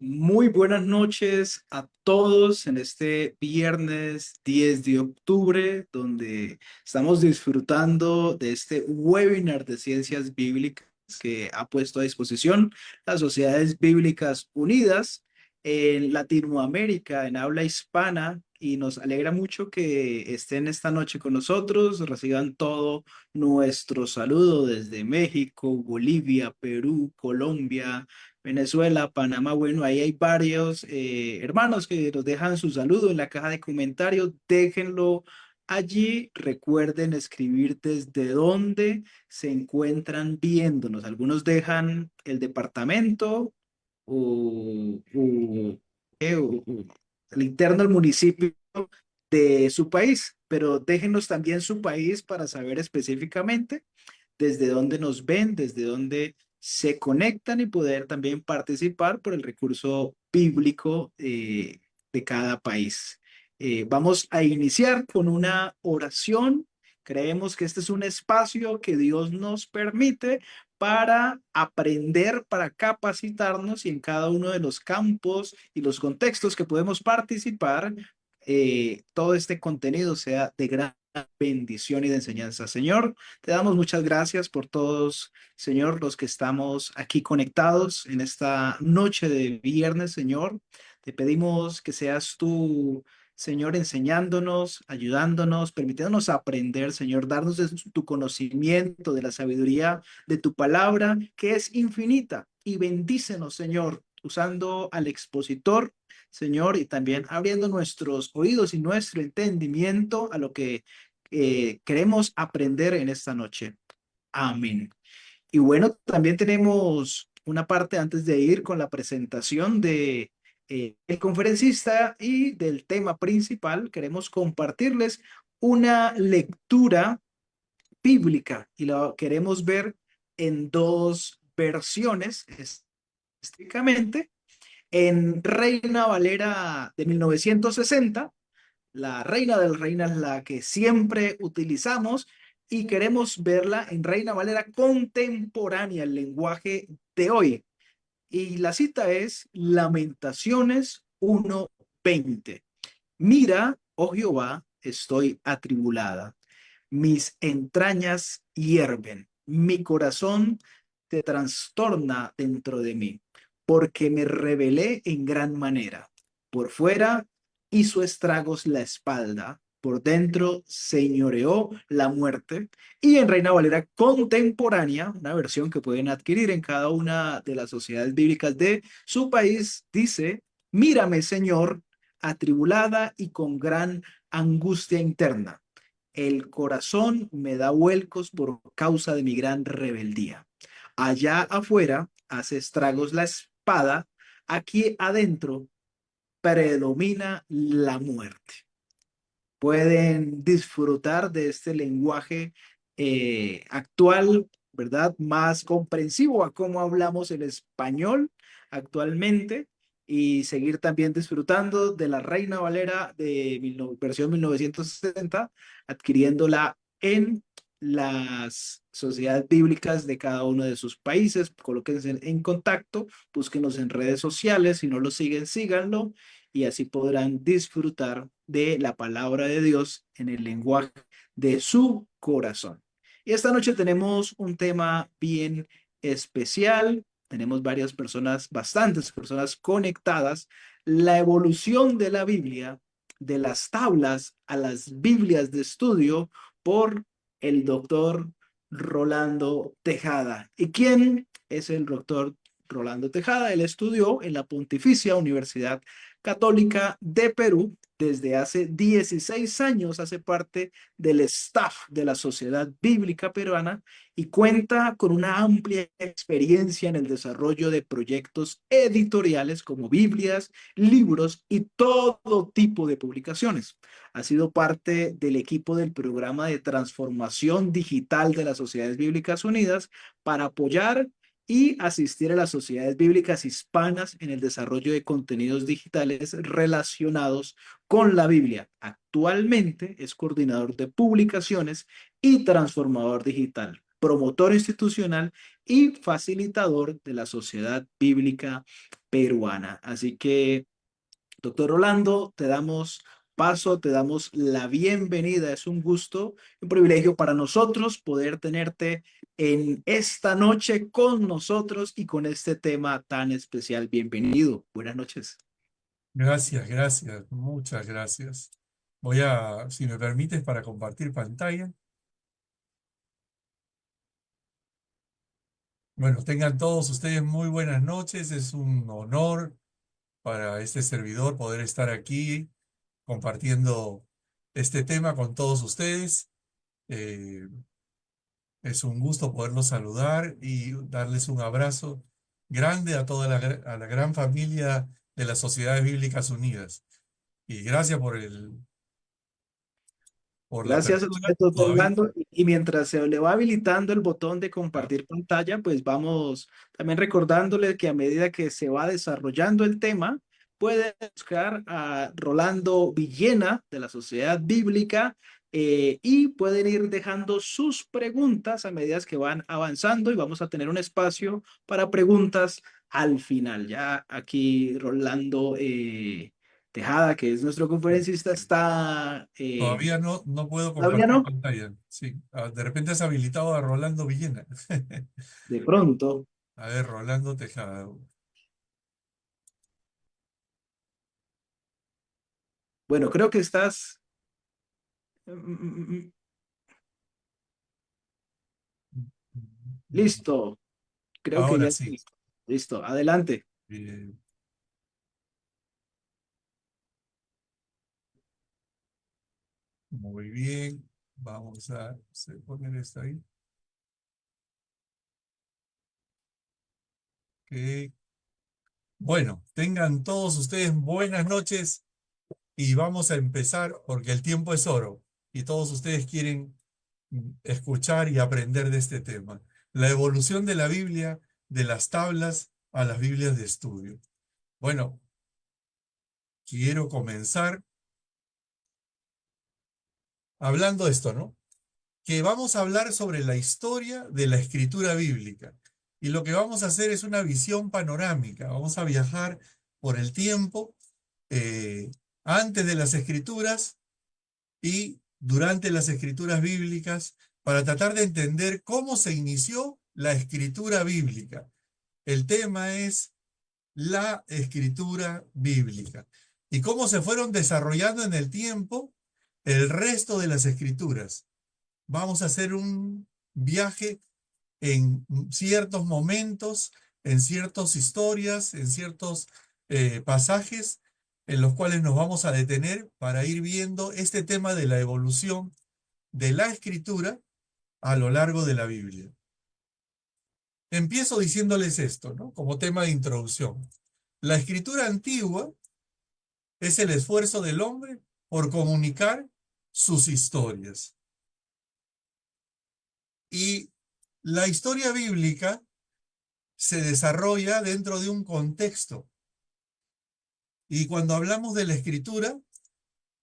Muy buenas noches a todos en este viernes 10 de octubre, donde estamos disfrutando de este webinar de ciencias bíblicas que ha puesto a disposición las Sociedades Bíblicas Unidas en Latinoamérica, en habla hispana, y nos alegra mucho que estén esta noche con nosotros, reciban todo nuestro saludo desde México, Bolivia, Perú, Colombia, Venezuela, Panamá. Bueno, ahí hay varios hermanos que nos dejan su saludo en la caja de comentarios. Déjenlo allí. Recuerden escribir desde dónde se encuentran viéndonos. Algunos dejan el departamento o el interno del municipio de su país, pero déjenos también su país para saber específicamente desde dónde nos ven, desde dónde se conectan y poder también participar por el recurso bíblico de cada país. Vamos a iniciar con una oración. Creemos que este es un espacio que Dios nos permite para aprender, para capacitarnos y en cada uno de los campos y los contextos que podemos participar, todo este contenido sea de gran bendición y de enseñanza. Señor, te damos muchas gracias por todos, Señor, los que estamos aquí conectados en esta noche de viernes, Señor. Te pedimos que seas tú, Señor, enseñándonos, ayudándonos, permitiéndonos aprender, Señor, darnos de tu conocimiento, de la sabiduría de tu palabra, que es infinita. Y bendícenos, Señor, usando al expositor, Señor, y también abriendo nuestros oídos y nuestro entendimiento a lo que queremos aprender en esta noche. Amén. Y bueno, también tenemos una parte antes de ir con la presentación de el conferencista y del tema principal. Queremos compartirles una lectura bíblica y la queremos ver en dos versiones, específicamente en Reina Valera de 1960. La Reina del Reina es la que siempre utilizamos y queremos verla en Reina Valera contemporánea, el lenguaje de hoy. Y la cita es Lamentaciones 1:20. Mira, oh Jehová, estoy atribulada, mis entrañas hierven, mi corazón te trastorna dentro de mí, porque me rebelé en gran manera. Por fuera hizo estragos la espalda, por dentro señoreó la muerte. Y en Reina Valera contemporánea, una versión que pueden adquirir en cada una de las sociedades bíblicas de su país, dice, mírame, Señor, atribulada y con gran angustia interna. El corazón me da vuelcos por causa de mi gran rebeldía. Allá afuera hace estragos la espada, aquí adentro predomina la muerte. Pueden disfrutar de este lenguaje actual, ¿verdad? Más comprensivo a cómo hablamos el español actualmente y seguir también disfrutando de la Reina Valera de versión 1960, adquiriéndola en las sociedades bíblicas de cada uno de sus países. Colóquense en contacto, búsquenos en redes sociales, si no lo siguen, síganlo y así podrán disfrutar de la palabra de Dios en el lenguaje de su corazón. Y esta noche tenemos un tema bien especial. Tenemos varias personas, bastantes personas conectadas. La evolución de la Biblia, de las tablas a las Biblias de estudio por el doctor Rolando Tejada. ¿Y quién es el doctor Rolando Tejada? Él estudió en la Pontificia Universidad Católica de Perú. Desde hace 16 años hace parte del staff de la Sociedad Bíblica Peruana y cuenta con una amplia experiencia en el desarrollo de proyectos editoriales como Biblias, libros y todo tipo de publicaciones. Ha sido parte del equipo del programa de transformación digital de las Sociedades Bíblicas Unidas para apoyar y asistir a las sociedades bíblicas hispanas en el desarrollo de contenidos digitales relacionados con la Biblia. Actualmente es coordinador de publicaciones y transformador digital, promotor institucional y facilitador de la Sociedad Bíblica peruana. Así que, doctor Rolando, te damos paso, te damos la bienvenida. Es un gusto, un privilegio para nosotros poder tenerte en esta noche con nosotros y con este tema tan especial. Bienvenido. Buenas noches. Gracias, gracias, muchas gracias. Voy a, si me permites, para compartir pantalla. Bueno, tengan todos ustedes muy buenas noches. Es un honor para este servidor poder estar aquí compartiendo este tema con todos ustedes. Eh, es un gusto poderlos saludar y darles un abrazo grande a toda a la gran familia de las Sociedades Bíblicas Unidas. Y gracias por la Gracias a apertura. usted, doctor Todavía. Orlando. Y mientras se le va habilitando el botón de Ah, compartir pantalla, pues vamos también recordándole que a medida que se va desarrollando el tema, puede buscar a Rolando Villena de la Sociedad Bíblica y pueden ir dejando sus preguntas a medida que van avanzando y vamos a tener un espacio para preguntas al final. Ya aquí Rolando Tejada, que es nuestro conferencista, está... todavía no puedo Todavía compartir no, pantalla. Sí, de repente has habilitado a Rolando Villena. de pronto. A ver, Rolando Tejada. Bueno, creo que estás mm, mm, mm, listo. Creo que Ahora ya sí. listo. Listo, adelante. Eh, Muy bien. Vamos a poner esto ahí. Ok. Bueno, tengan todos ustedes buenas noches y vamos a empezar porque el tiempo es oro y todos ustedes quieren escuchar y aprender de este tema. La evolución de la Biblia, de las tablas a las Biblias de estudio. Bueno, quiero comenzar hablando de esto, ¿no? Que vamos a hablar sobre la historia de la escritura bíblica. Y lo que vamos a hacer es una visión panorámica. Vamos a viajar por el tiempo eh, antes de las escrituras y durante las escrituras bíblicas para tratar de entender cómo se inició la escritura bíblica. El tema es la escritura bíblica y cómo se fueron desarrollando en el tiempo el resto de las escrituras. Vamos a hacer un viaje en ciertos momentos, en ciertas historias, en ciertos pasajes en los cuales nos vamos a detener para ir viendo este tema de la evolución de la escritura a lo largo de la Biblia. Empiezo diciéndoles esto, ¿no? Como tema de introducción. La escritura antigua es el esfuerzo del hombre por comunicar sus historias. Y la historia bíblica se desarrolla dentro de un contexto. Y cuando hablamos de la escritura,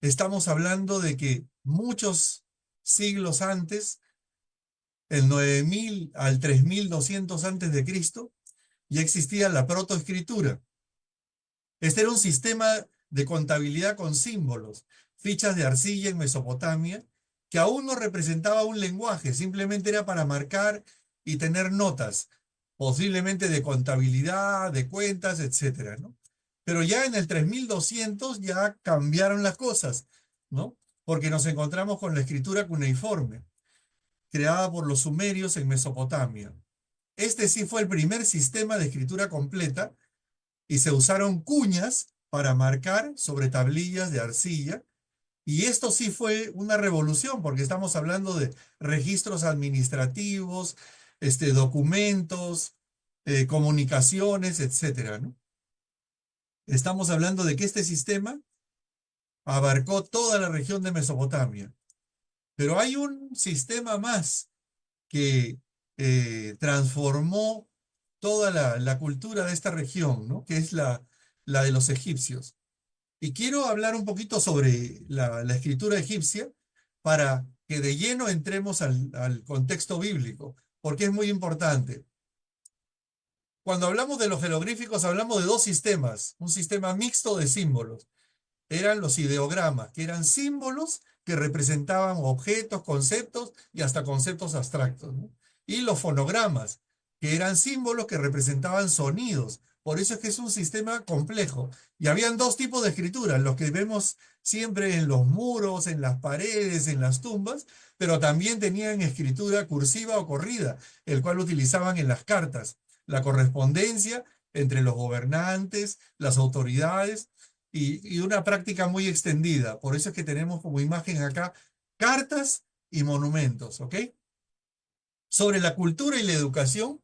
estamos hablando de que muchos siglos antes, el 9000 al 3200 antes de Cristo, ya existía la protoescritura. Este era un sistema de contabilidad con símbolos, fichas de arcilla en Mesopotamia, que aún no representaba un lenguaje, simplemente era para marcar y tener notas, posiblemente de contabilidad, de cuentas, etcétera, ¿no? Pero ya en el 3200 ya cambiaron las cosas, ¿no? Porque nos encontramos con la escritura cuneiforme, creada por los sumerios en Mesopotamia. Este sí fue el primer sistema de escritura completa y se usaron cuñas para marcar sobre tablillas de arcilla. Y esto sí fue una revolución, porque estamos hablando de registros administrativos, documentos, comunicaciones, etcétera, ¿no? Estamos hablando de que este sistema abarcó toda la región de Mesopotamia. Pero hay un sistema más que transformó toda la cultura de esta región, ¿no? Que es la de los egipcios. Y quiero hablar un poquito sobre la escritura egipcia para que de lleno entremos al contexto bíblico, porque es muy importante. Cuando hablamos de los jeroglíficos, hablamos de dos sistemas, un sistema mixto de símbolos. Eran los ideogramas, que eran símbolos que representaban objetos, conceptos y hasta conceptos abstractos, ¿no? Y los fonogramas, que eran símbolos que representaban sonidos. Por eso es que es un sistema complejo. Y habían dos tipos de escritura, los que vemos siempre en los muros, en las paredes, en las tumbas, pero también tenían escritura cursiva o corrida, el cual utilizaban en las cartas, la correspondencia entre los gobernantes, las autoridades y una práctica muy extendida. Por eso es que tenemos como imagen acá cartas y monumentos, ¿ok? Sobre la cultura y la educación,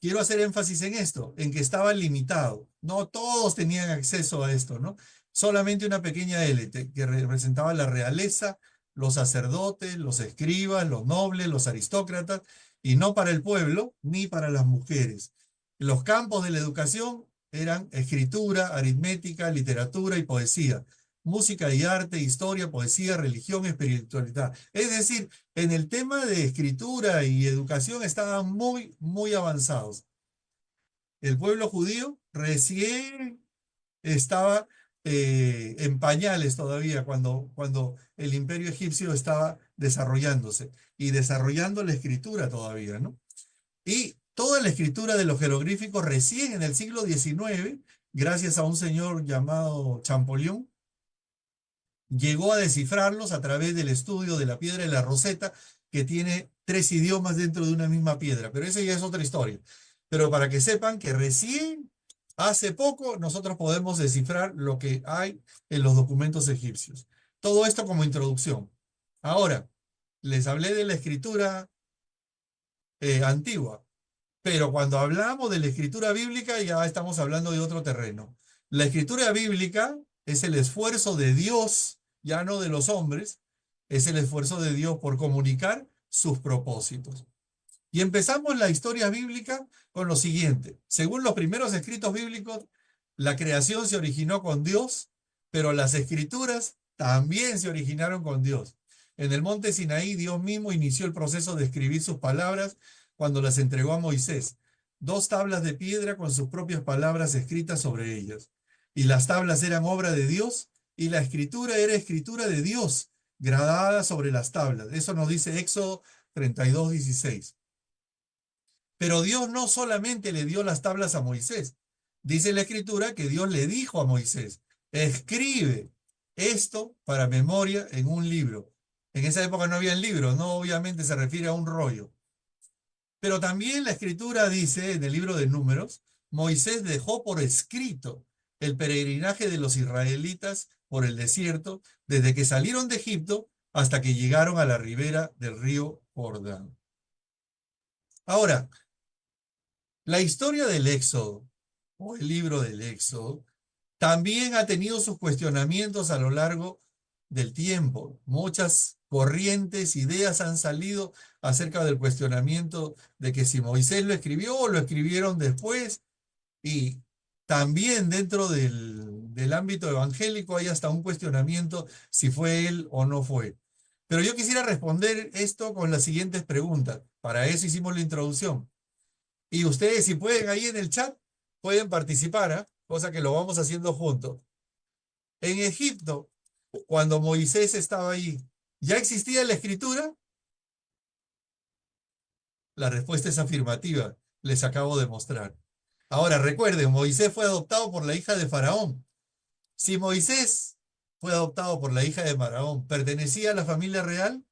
quiero hacer énfasis en esto, en que estaba limitado. No todos tenían acceso a esto, ¿no? Solamente una pequeña élite que representaba la realeza, los sacerdotes, los escribas, los nobles, los aristócratas, y no para el pueblo ni para las mujeres. Los campos de la educación eran escritura, aritmética, literatura y poesía, música y arte, historia, poesía, religión, espiritualidad. Es decir, en el tema de escritura y educación estaban muy avanzados. El pueblo judío recién estaba en pañales todavía cuando el imperio egipcio estaba desarrollándose y desarrollando la escritura todavía, ¿no? Y toda la escritura de los jeroglíficos recién en el siglo XIX, gracias a un señor llamado Champollion, llegó a descifrarlos a través del estudio de la piedra de la Roseta, que tiene 3 idiomas dentro de una misma piedra, pero esa ya es otra historia. Pero para que sepan que recién, hace poco, nosotros podemos descifrar lo que hay en los documentos egipcios. Todo esto como introducción. Ahora, les hablé de la escritura antigua, pero cuando hablamos de la escritura bíblica ya estamos hablando de otro terreno. La escritura bíblica es el esfuerzo de Dios, ya no de los hombres, es el esfuerzo de Dios por comunicar sus propósitos. Y empezamos la historia bíblica con lo siguiente. Según los primeros escritos bíblicos, la creación se originó con Dios, pero las escrituras también se originaron con Dios. En el monte Sinaí, Dios mismo inició el proceso de escribir sus palabras cuando las entregó a Moisés. 2 tablas de piedra con sus propias palabras escritas sobre ellas. Y las tablas eran obra de Dios y la escritura era escritura de Dios, gradada sobre las tablas. Eso nos dice Éxodo 32:16. Pero Dios no solamente le dio las tablas a Moisés. Dice la escritura que Dios le dijo a Moisés, escribe esto para memoria en un libro. En esa época no había libros, no obviamente se refiere a un rollo. Pero también la escritura dice en el libro de Números, Moisés dejó por escrito el peregrinaje de los israelitas por el desierto, desde que salieron de Egipto hasta que llegaron a la ribera del río Jordán. Ahora, la historia del Éxodo, o el libro del Éxodo, también ha tenido sus cuestionamientos a lo largo del tiempo. Muchas corrientes, ideas han salido acerca del cuestionamiento de que si Moisés lo escribió o lo escribieron después. Y también dentro del ámbito evangélico hay hasta un cuestionamiento si fue él o no fue. Pero yo quisiera responder esto con las siguientes preguntas. Para eso hicimos la introducción. Y ustedes, si pueden, ahí en el chat, pueden participar, ¿eh? Cosa que lo vamos haciendo juntos. En Egipto, cuando Moisés estaba ahí, ¿ya existía la escritura? La respuesta es afirmativa, les acabo de mostrar. Ahora, recuerden, Moisés fue adoptado por la hija de Faraón. Si Moisés fue adoptado por la hija de Faraón, ¿pertenecía a la familia real?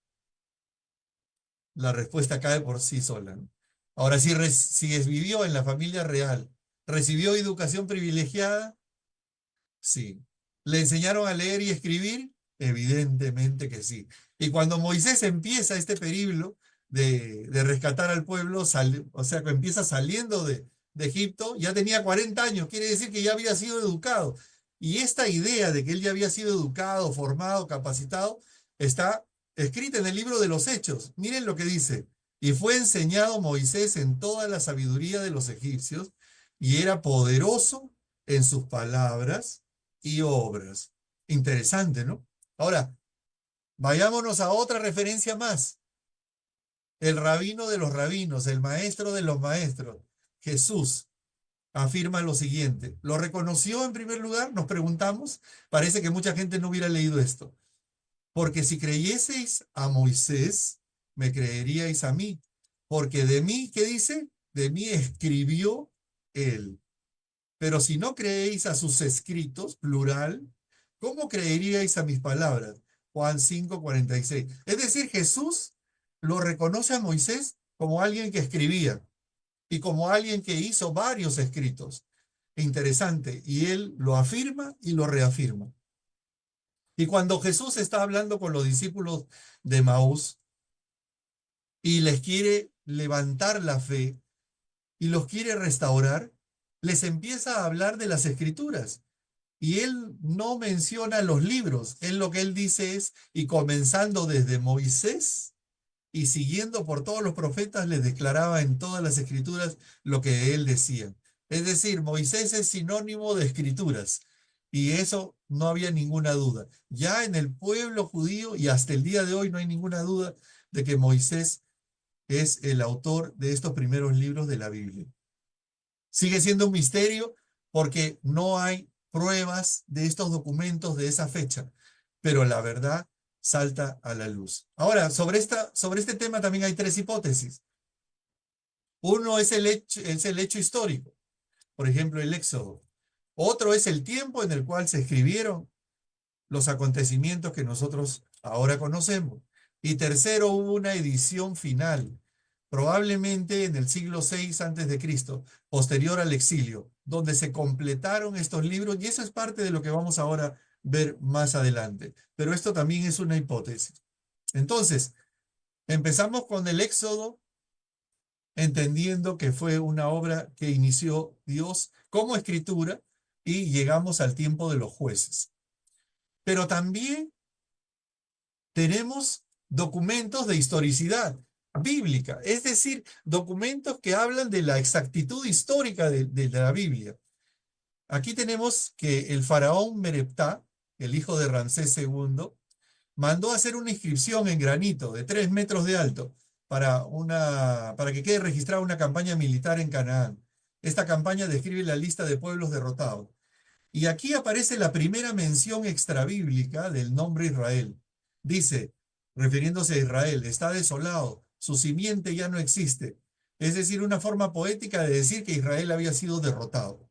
La respuesta cae por sí sola, ¿no? Ahora, si vivió en la familia real, ¿recibió educación privilegiada? Sí. ¿Le enseñaron a leer y escribir? Evidentemente que sí. Y cuando Moisés empieza este periplo de rescatar al pueblo, o sea, que empieza saliendo de Egipto, ya tenía 40 años, quiere decir que ya había sido educado. Y esta idea de que él ya había sido educado, formado, capacitado, está escrita en el libro de los Hechos. Miren lo que dice. Y fue enseñado Moisés en toda la sabiduría de los egipcios, y era poderoso en sus palabras y obras. Interesante, ¿no? Ahora, vayámonos a otra referencia más. El rabino de los rabinos, el maestro de los maestros, Jesús. afirma lo siguiente. ¿Lo reconoció en primer lugar? Nos preguntamos. Parece que mucha gente no hubiera leído esto. Porque si creyeseis a Moisés, me creeríais a mí. Porque de mí, ¿qué dice? De mí escribió él. Pero si no creéis a sus escritos, plural, ¿cómo creeríais a mis palabras? Juan 5:46. Es decir, Jesús lo reconoce a Moisés como alguien que escribía y como alguien que hizo varios escritos. Interesante. Y él lo afirma y lo reafirma. Y cuando Jesús está hablando con los discípulos de Maús y les quiere levantar la fe y los quiere restaurar, les empieza a hablar de las escrituras. Y él no menciona los libros. Él lo que él dice es, y comenzando desde Moisés y siguiendo por todos los profetas, les declaraba en todas las escrituras lo que él decía. Es decir, Moisés es sinónimo de escrituras. Y eso no había ninguna duda. Ya en el pueblo judío y hasta el día de hoy no hay ninguna duda de que Moisés es el autor de estos primeros libros de la Biblia. Sigue siendo un misterio porque no hay pruebas de estos documentos de esa fecha, pero la verdad salta a la luz. Ahora, sobre este tema también hay tres hipótesis. Uno es el hecho histórico, por ejemplo, el Éxodo. Otro es el tiempo en el cual se escribieron los acontecimientos que nosotros ahora conocemos. Y tercero, hubo una edición final, probablemente en el siglo VI antes de Cristo, posterior al exilio, donde se completaron estos libros, y eso es parte de lo que vamos ahora a ver más adelante. Pero esto también es una hipótesis. Entonces, empezamos con el Éxodo, entendiendo que fue una obra que inició Dios como escritura, y llegamos al tiempo de los jueces. Pero también tenemos documentos de historicidad bíblica, es decir, documentos que hablan de la exactitud histórica de la Biblia. Aquí tenemos que el faraón Mereptah, el hijo de Ramsés II, mandó hacer una inscripción en granito de 3 metros de alto para que quede registrada una campaña militar en Canaán. Esta campaña describe la lista de pueblos derrotados. Y aquí aparece la primera mención extrabíblica del nombre Israel. Dice, refiriéndose a Israel, está desolado, su simiente ya no existe. Es decir, una forma poética de decir que Israel había sido derrotado.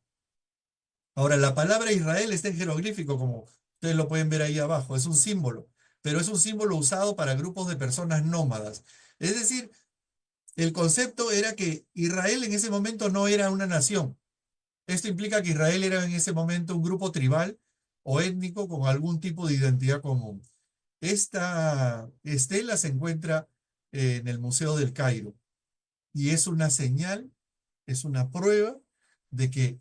Ahora, la palabra Israel está en jeroglífico, como ustedes lo pueden ver ahí abajo, es un símbolo, pero es un símbolo usado para grupos de personas nómadas. Es decir, el concepto era que Israel en ese momento no era una nación. Esto implica que Israel era en ese momento un grupo tribal o étnico con algún tipo de identidad común. Esta estela se encuentra en el Museo del Cairo y es una señal, es una prueba de que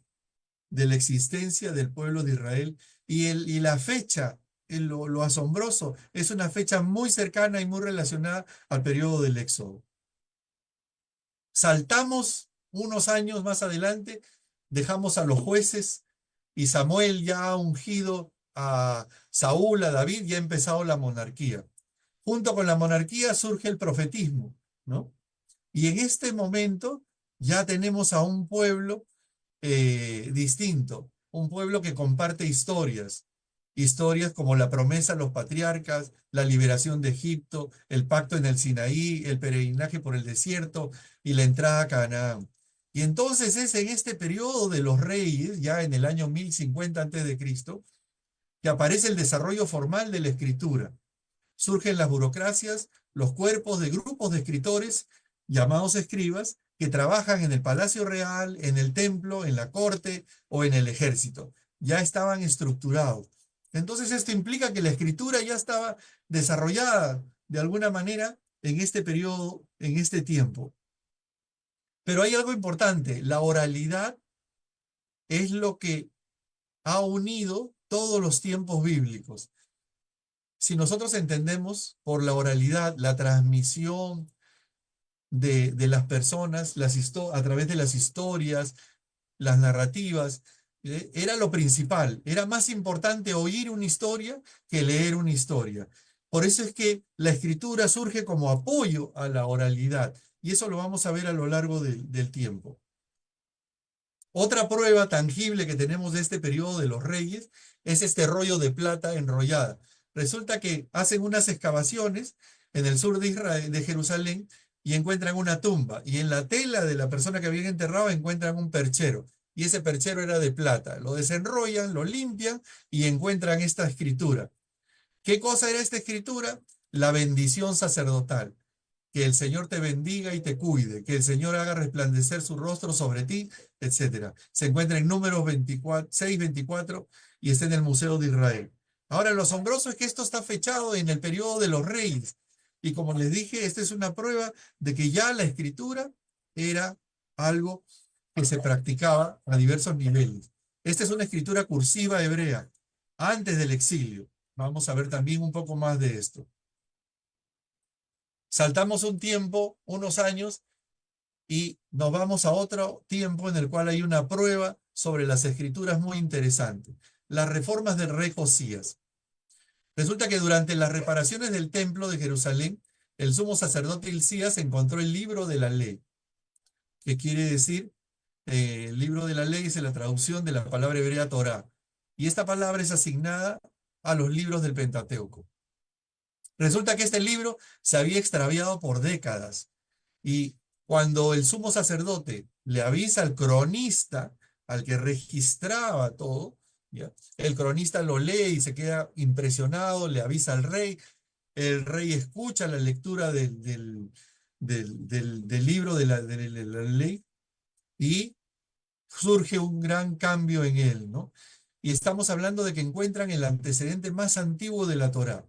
de la existencia del pueblo de Israel y la fecha, lo asombroso, es una fecha muy cercana y muy relacionada al periodo del Éxodo. Saltamos unos años más adelante, dejamos a los jueces y Samuel ya ha ungido a Saúl, a David, y ha empezado la monarquía. Junto con la monarquía surge el profetismo, ¿no? Y en este momento ya tenemos a un pueblo distinto, un pueblo que comparte historias, historias como la promesa a los patriarcas, la liberación de Egipto, el pacto en el Sinaí, el peregrinaje por el desierto y la entrada a Canaán. Y entonces es en este periodo de los reyes, ya en el año 1050 a.C., que aparece el desarrollo formal de la escritura. Surgen las burocracias, los cuerpos de grupos de escritores llamados escribas que trabajan en el palacio real, en el templo, en la corte o en el ejército. Ya estaban estructurados. Entonces esto implica que la escritura ya estaba desarrollada de alguna manera en este periodo, en este tiempo. Pero hay algo importante, la oralidad es lo que ha unido todos los tiempos bíblicos. Si nosotros entendemos por la oralidad la transmisión de las personas a través de las historias, las narrativas, era lo principal. Era más importante oír una historia que leer una historia. Por eso es que la escritura surge como apoyo a la oralidad. Y eso lo vamos a ver a lo largo del tiempo. Otra prueba tangible que tenemos de este periodo de los reyes es este rollo de plata enrollada. Resulta que hacen unas excavaciones en el sur de Israel, de Jerusalén, y encuentran una tumba. Y en la tela de la persona que habían enterrado encuentran un perchero. Y ese perchero era de plata. Lo desenrollan, lo limpian y encuentran esta escritura. ¿Qué cosa era esta escritura? La bendición sacerdotal. Que el Señor te bendiga y te cuide, que el Señor haga resplandecer su rostro sobre ti, etcétera. Se encuentra en Números 24, 6:24 y está en el Museo de Israel. Ahora, lo asombroso es que esto está fechado en el periodo de los reyes. Y como les dije, esta es una prueba de que ya la escritura era algo que se practicaba a diversos niveles. Esta es una escritura cursiva hebrea, antes del exilio. Vamos a ver también un poco más de esto. Saltamos un tiempo, unos años, y nos vamos a otro tiempo en el cual hay una prueba sobre las escrituras muy interesante. Las reformas del rey Josías. Resulta que durante las reparaciones del templo de Jerusalén, el sumo sacerdote Hilcías encontró el libro de la ley. ¿Qué quiere decir? El libro de la ley es la traducción de la palabra hebrea Torá. Y esta palabra es asignada a los libros del Pentateuco. Resulta que este libro se había extraviado por décadas. Y cuando el sumo sacerdote le avisa al cronista, al que registraba todo, ¿ya? El cronista lo lee y se queda impresionado, le avisa al rey, el rey escucha la lectura del libro de la ley y surge un gran cambio en él, ¿no? Y estamos hablando de que encuentran el antecedente más antiguo de la Torá.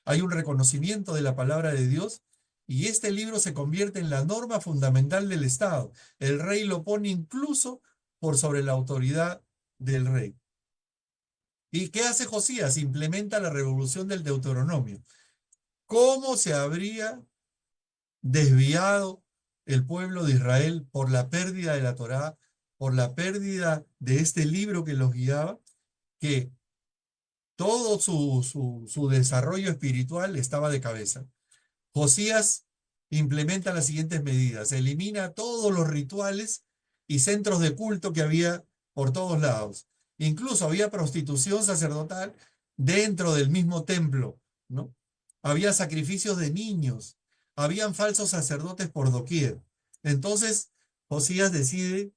Hay un reconocimiento de la palabra de Dios y este libro se convierte en la norma fundamental del Estado. El rey lo pone incluso por sobre la autoridad del rey. ¿Y qué hace Josías? Implementa la revolución del Deuteronomio. ¿Cómo se habría desviado el pueblo de Israel por la pérdida de la Torá, por la pérdida de este libro que los guiaba, que todo su desarrollo espiritual estaba de cabeza? Josías implementa las siguientes medidas: elimina todos los rituales y centros de culto que había por todos lados. Incluso había prostitución sacerdotal dentro del mismo templo, ¿no? Había sacrificios de niños, habían falsos sacerdotes por doquier. Entonces, Josías decide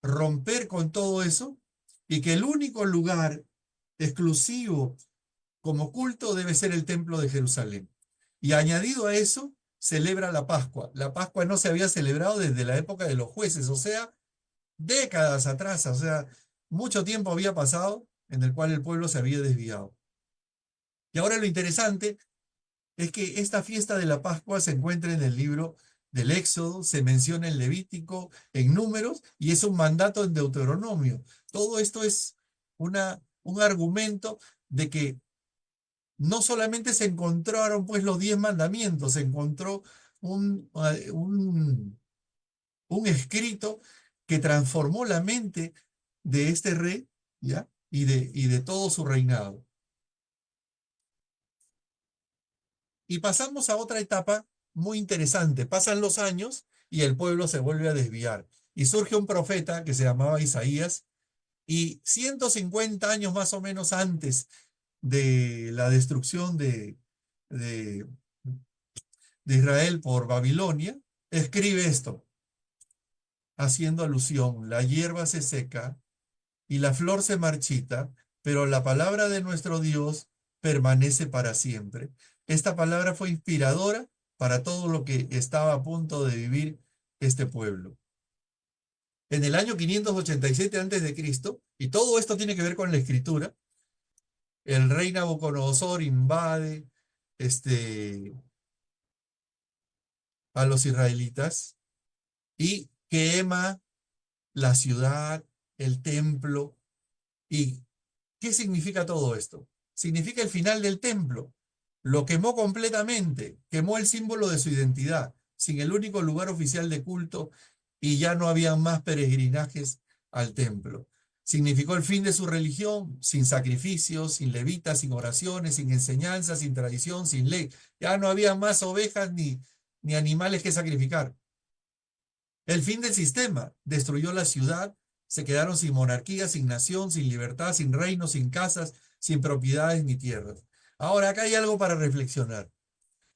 romper con todo eso y que el único lugar exclusivo como culto debe ser el templo de Jerusalén. Y añadido a eso, celebra la Pascua. La Pascua no se había celebrado desde la época de los jueces, o sea, décadas atrás, o sea, mucho tiempo había pasado en el cual el pueblo se había desviado. Y ahora lo interesante es que esta fiesta de la Pascua se encuentra en el libro del Éxodo, se menciona en Levítico, en Números, y es un mandato en Deuteronomio. Todo esto es un argumento de que no solamente se encontraron pues los 10 mandamientos, se encontró un, un, un escrito que transformó la mente de este rey, ¿ya? Y de todo su reinado. Y pasamos a otra etapa muy interesante. Pasan los años y el pueblo se vuelve a desviar. Y surge un profeta que se llamaba Isaías, y 150 años más o menos antes de la destrucción de, de Israel por Babilonia, escribe esto, haciendo alusión: la hierba se seca y la flor se marchita, pero la palabra de nuestro Dios permanece para siempre. Esta palabra fue inspiradora para todo lo que estaba a punto de vivir este pueblo. En el año 587 a.C., y todo esto tiene que ver con la escritura, el rey Nabucodonosor invade a los israelitas y quema la ciudad, el templo. ¿Y qué significa todo esto? Significa el final del templo. Lo quemó completamente, quemó el símbolo de su identidad, sin el único lugar oficial de culto, y ya no había más peregrinajes al templo. Significó el fin de su religión, sin sacrificios, sin levitas, sin oraciones, sin enseñanza, sin tradición, sin ley. Ya no había más ovejas ni animales que sacrificar. El fin del sistema: destruyó la ciudad, Se quedaron sin monarquía, sin nación, sin libertad, sin reino, sin casas, sin propiedades ni tierras. Ahora, acá hay algo para reflexionar.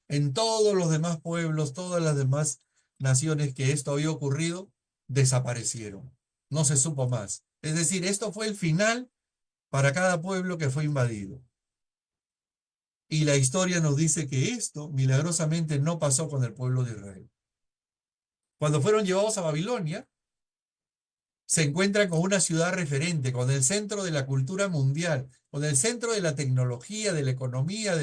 En todos los demás pueblos, todas las demás naciones que esto había ocurrido, desaparecieron. No se supo más. Es decir, esto fue el final para cada pueblo que fue invadido. Y la historia nos dice que esto milagrosamente no pasó con el pueblo de Israel. Cuando fueron llevados a Babilonia, se encuentran con una ciudad referente, con el centro de la cultura mundial, con el centro de la tecnología, de la economía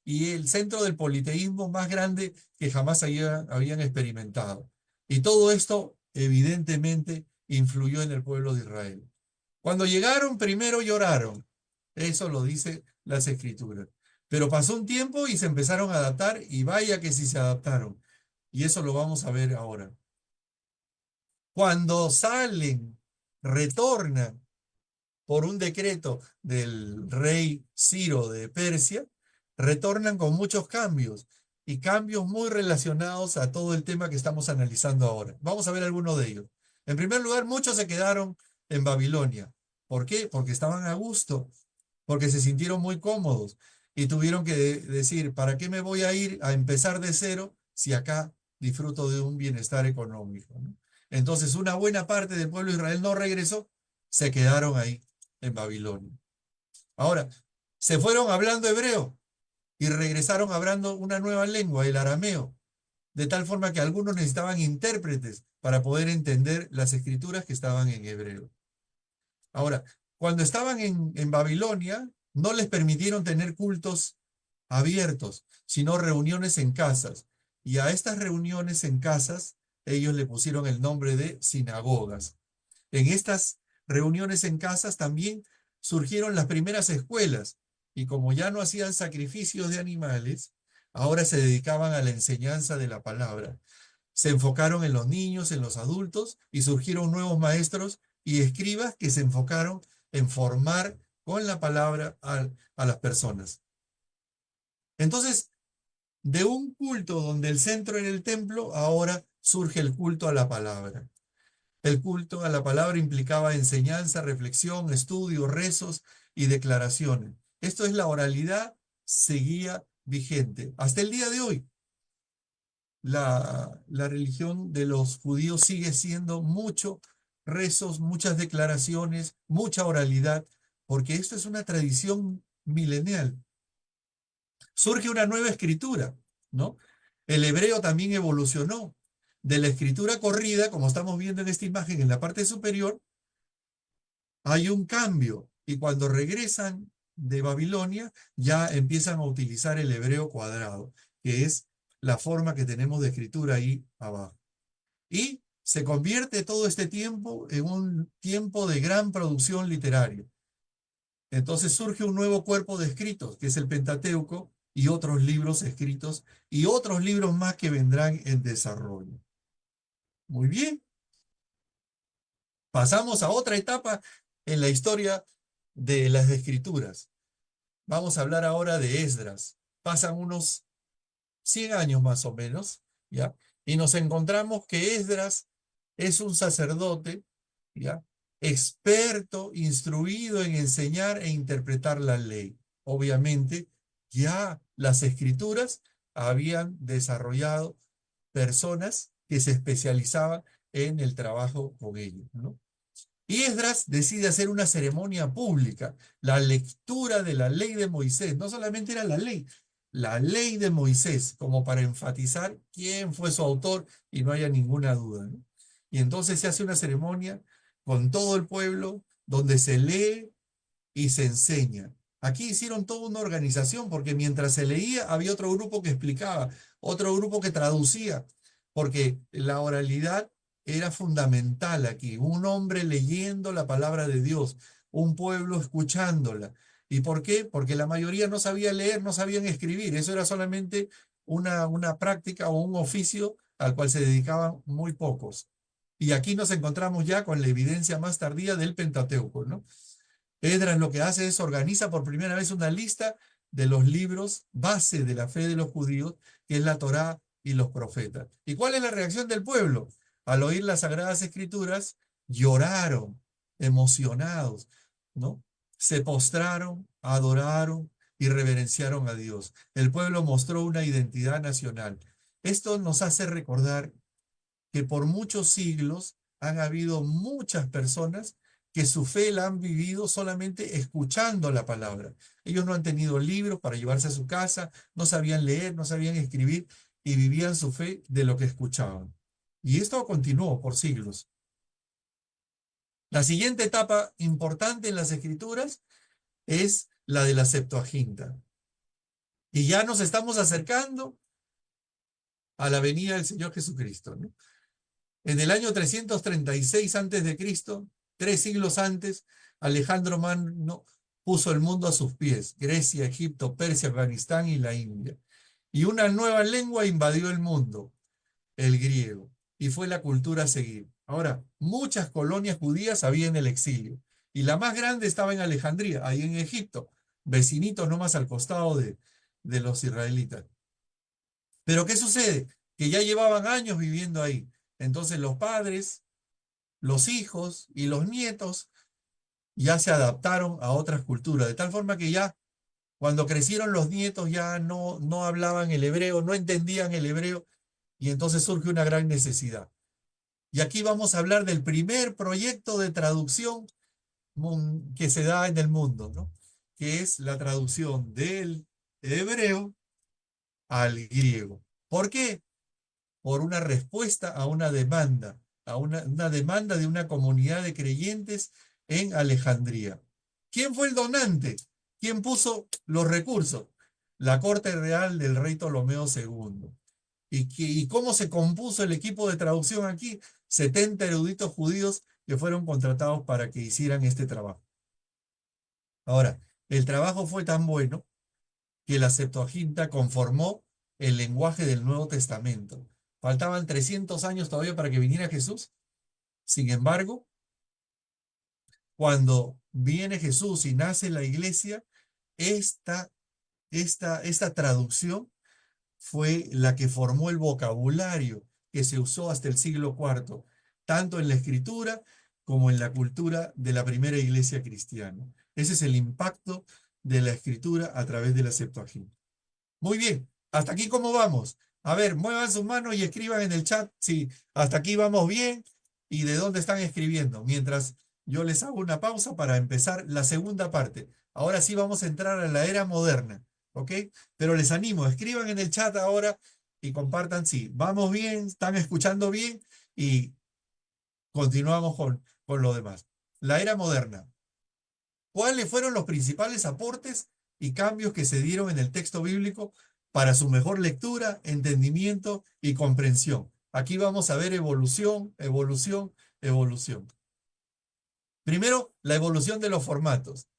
y el centro del politeísmo más grande que jamás habían experimentado. Y todo esto evidentemente influyó en el pueblo de Israel. Cuando llegaron, primero lloraron. Eso lo dice las escrituras. Pero pasó un tiempo y se empezaron a adaptar y vaya que sí se adaptaron. Y eso lo vamos a ver ahora. Cuando salen, retornan por un decreto del rey Ciro de Persia, retornan con muchos cambios y cambios muy relacionados a todo el tema que estamos analizando ahora. Vamos a ver algunos de ellos. En primer lugar, muchos se quedaron en Babilonia. ¿Por qué? Porque estaban a gusto, porque se sintieron muy cómodos y tuvieron que decir, ¿para qué me voy a ir a empezar de cero si acá disfruto de un bienestar económico? ¿No? Entonces, una buena parte del pueblo de Israel no regresó, se quedaron ahí, en Babilonia. Ahora, se fueron hablando hebreo y regresaron hablando una nueva lengua, el arameo, de tal forma que algunos necesitaban intérpretes para poder entender las escrituras que estaban en hebreo. Ahora, cuando estaban en Babilonia, no les permitieron tener cultos abiertos, sino reuniones en casas. Y a estas reuniones en casas, ellos le pusieron el nombre de sinagogas. En estas reuniones en casas también surgieron las primeras escuelas, y como ya no hacían sacrificios de animales, ahora se dedicaban a la enseñanza de la palabra. Se enfocaron en los niños, en los adultos, y surgieron nuevos maestros y escribas que se enfocaron en formar con la palabra a las personas. Entonces, de un culto donde el centro era el templo, ahora surge el culto a la palabra. El culto a la palabra implicaba enseñanza, reflexión, estudio, rezos y declaraciones. Esto es la oralidad, seguía vigente. Hasta el día de hoy, la religión de los judíos sigue siendo mucho rezos, muchas declaraciones, mucha oralidad, porque esto es una tradición milenial. Surge una nueva escritura, ¿no? El hebreo también evolucionó. De la escritura corrida, como estamos viendo en esta imagen en la parte superior, hay un cambio. Y cuando regresan de Babilonia, ya empiezan a utilizar el hebreo cuadrado, que es la forma que tenemos de escritura ahí abajo. Y se convierte todo este tiempo en un tiempo de gran producción literaria. Entonces surge un nuevo cuerpo de escritos, que es el Pentateuco, y otros libros escritos, y otros libros más que vendrán en desarrollo. Muy bien. Pasamos a otra etapa en la historia de las escrituras. Vamos a hablar ahora de Esdras. Pasan unos 100 años más o menos, ¿ya? Y nos encontramos que Esdras es un sacerdote, ¿ya? Experto, instruido en enseñar e interpretar la ley. Obviamente, ya las escrituras habían desarrollado personas que se especializaban en el trabajo con ellos, ¿no? Y Esdras decide hacer una ceremonia pública, la lectura de la ley de Moisés. No solamente era la ley de Moisés, como para enfatizar quién fue su autor y no haya ninguna duda, ¿no? Y entonces se hace una ceremonia con todo el pueblo, donde se lee y se enseña. Aquí hicieron toda una organización, porque mientras se leía había otro grupo que explicaba, otro grupo que traducía, porque la oralidad era fundamental aquí. Un hombre leyendo la palabra de Dios, un pueblo escuchándola. ¿Y por qué? Porque la mayoría no sabía leer, no sabían escribir. Eso era solamente una práctica o un oficio al cual se dedicaban muy pocos. Y aquí nos encontramos ya con la evidencia más tardía del Pentateuco, ¿no? Esdras lo que hace es organiza por primera vez una lista de los libros base de la fe de los judíos, que es la Torá y los profetas. ¿Y cuál es la reacción del pueblo? Al oír las Sagradas Escrituras, lloraron, emocionados, ¿no? Se postraron, adoraron y reverenciaron a Dios. El pueblo mostró una identidad nacional. Esto nos hace recordar que por muchos siglos han habido muchas personas que su fe la han vivido solamente escuchando la palabra. Ellos no han tenido libros para llevarse a su casa, no sabían leer, no sabían escribir y vivían su fe de lo que escuchaban. Y esto continuó por siglos. La siguiente etapa importante en las escrituras es la de la Septuaginta. Y ya nos estamos acercando a la venida del Señor Jesucristo, ¿no? En el año 336 a.C., 3 siglos antes, Alejandro Magno puso el mundo a sus pies: Grecia, Egipto, Persia, Afganistán y la India. Y una nueva lengua invadió el mundo, el griego, y fue la cultura a seguir. Ahora, muchas colonias judías había en el exilio, y la más grande estaba en Alejandría, ahí en Egipto, vecinitos nomás al costado de los israelitas. Pero ¿qué sucede? Que ya llevaban años viviendo ahí. Entonces los padres, los hijos y los nietos ya se adaptaron a otras culturas, de tal forma que ya cuando crecieron los nietos ya no hablaban el hebreo, no entendían el hebreo, y entonces surge una gran necesidad. Y aquí vamos a hablar del primer proyecto de traducción que se da en el mundo, ¿no? Que es la traducción del hebreo al griego. ¿Por qué? Por una respuesta a una demanda, a una demanda de una comunidad de creyentes en Alejandría. ¿Quién fue el donante? ¿Quién puso los recursos? La corte real del rey Ptolomeo II. ¿Y cómo se compuso el equipo de traducción aquí? 70 eruditos judíos que fueron contratados para que hicieran este trabajo. Ahora, el trabajo fue tan bueno que la Septuaginta conformó el lenguaje del Nuevo Testamento. Faltaban 300 años todavía para que viniera Jesús. Sin embargo, cuando viene Jesús y nace la iglesia, esta, esta traducción fue la que formó el vocabulario que se usó hasta el siglo IV, tanto en la escritura como en la cultura de la primera iglesia cristiana. Ese es el impacto de la escritura a través de la Septuaginta. Muy bien, hasta aquí cómo vamos. A ver, muevan sus manos y escriban en el chat si hasta aquí vamos bien y de dónde están escribiendo, mientras yo les hago una pausa para empezar la segunda parte. Ahora sí vamos a entrar a la era moderna, ¿ok? Pero les animo, escriban en el chat ahora y compartan si vamos bien, están escuchando bien, y continuamos con lo demás. La era moderna. ¿Cuáles fueron los principales aportes y cambios que se dieron en el texto bíblico para su mejor lectura, entendimiento y comprensión? Aquí vamos a ver evolución, evolución, evolución. Primero, la evolución de los formatos.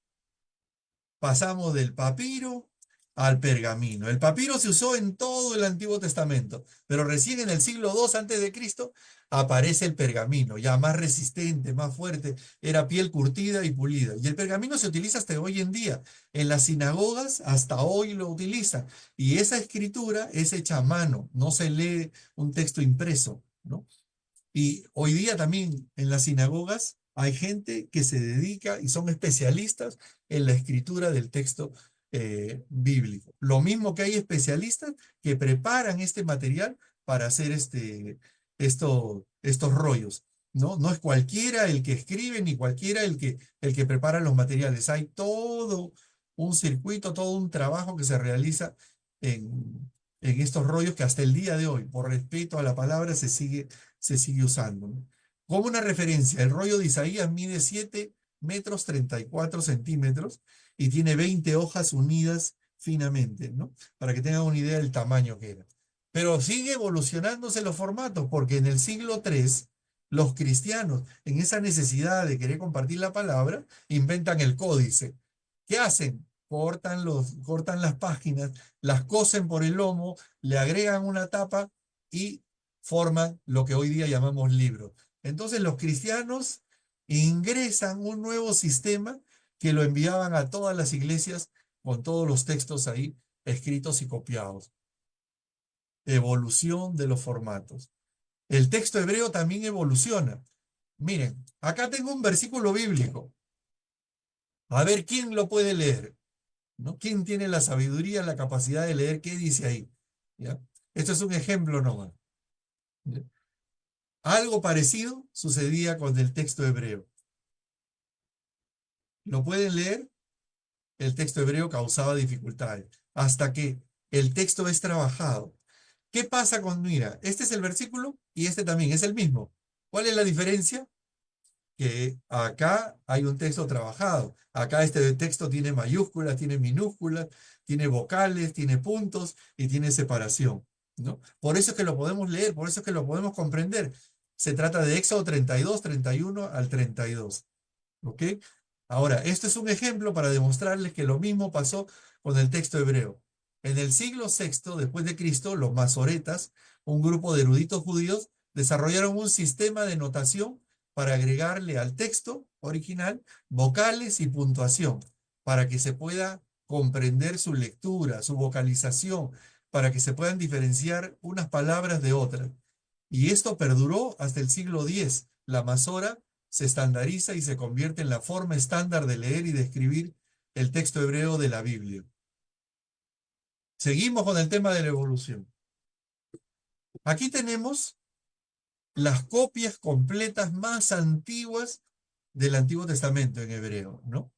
Pasamos del papiro al pergamino. El papiro se usó en todo el Antiguo Testamento, pero recién en el siglo II a.C. aparece el pergamino, ya más resistente, más fuerte, era piel curtida y pulida. Y el pergamino se utiliza hasta hoy en día. En las sinagogas hasta hoy lo utilizan. Y esa escritura es hecha a mano, no se lee un texto impreso, ¿no? Y hoy día también en las sinagogas hay gente que se dedica y son especialistas en la escritura del texto bíblico. Lo mismo que hay especialistas que preparan este material para hacer estos rollos, ¿no? No es cualquiera el que escribe ni cualquiera el que prepara los materiales. Hay todo un circuito, todo un trabajo que se realiza en estos rollos que hasta el día de hoy, por respeto a la palabra, se sigue usando, ¿no? Como una referencia, el rollo de Isaías mide 7 metros 34 centímetros y tiene 20 hojas unidas finamente, ¿no? Para que tengan una idea del tamaño que era. Pero sigue evolucionándose los formatos, porque en el siglo III, los cristianos, en esa necesidad de querer compartir la palabra, inventan el códice. ¿Qué hacen? Cortan las páginas, las cosen por el lomo, le agregan una tapa y forman lo que hoy día llamamos libros. Entonces los cristianos ingresan un nuevo sistema que lo enviaban a todas las iglesias con todos los textos ahí escritos y copiados. Evolución de los formatos. El texto hebreo también evoluciona. Miren, Acá tengo un versículo bíblico. A ver quién lo puede leer, ¿no? ¿Quién tiene la sabiduría, la capacidad de leer qué dice ahí? ¿Ya? Esto es un ejemplo nomás. ¿Ya? Algo parecido sucedía con el texto hebreo. ¿Lo pueden leer? El texto hebreo causaba dificultades hasta que el texto es trabajado. ¿Qué pasa con, mira, este es el versículo y este también es el mismo? ¿Cuál es la diferencia? Que acá hay un texto trabajado. Acá este texto tiene mayúsculas, tiene minúsculas, tiene vocales, tiene puntos y tiene separación, ¿no? Por eso es que lo podemos leer, por eso es que lo podemos comprender. Se trata de Éxodo 32, 31 al 32. ¿Ok? Ahora, esto es un ejemplo para demostrarles que lo mismo pasó con el texto hebreo. En el siglo VI después de Cristo, los masoretas, un grupo de eruditos judíos, desarrollaron un sistema de notación para agregarle al texto original vocales y puntuación, para que se pueda comprender su lectura, su vocalización, para que se puedan diferenciar unas palabras de otras. Y esto perduró hasta el siglo X. La masora se estandariza y se convierte en la forma estándar de leer y de escribir el texto hebreo de la Biblia. Seguimos con el tema de la evolución. Aquí tenemos las copias completas más antiguas del Antiguo Testamento en hebreo, ¿no?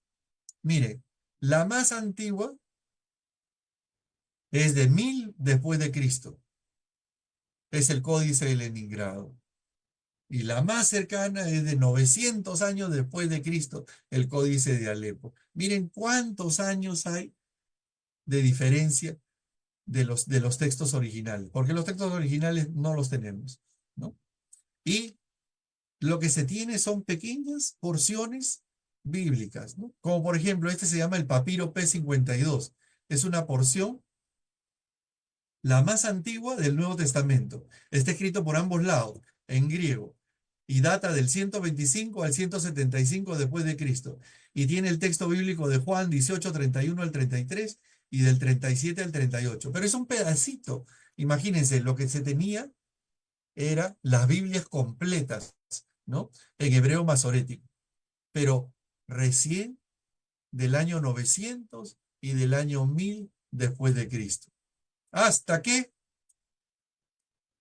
Mire, la más antigua es de 1000 después de Cristo. Es el Códice de Leningrado. Y la más cercana es de 900 años después de Cristo, el Códice de Alepo. Miren cuántos años hay de diferencia de los textos originales, porque los textos originales no los tenemos, ¿no? Y lo que se tiene son pequeñas porciones bíblicas, ¿no? Como por ejemplo, este se llama el papiro P52. Es una porción, la más antigua del Nuevo Testamento. Está escrito por ambos lados, en griego, y data del 125 al 175 después de Cristo. Y tiene el texto bíblico de Juan 18, 31 al 33 y del 37 al 38. Pero es un pedacito. Imagínense, lo que se tenía era las Biblias completas, ¿no? En hebreo masorético. Pero recién del año 900 y del año 1000 después de Cristo. Hasta que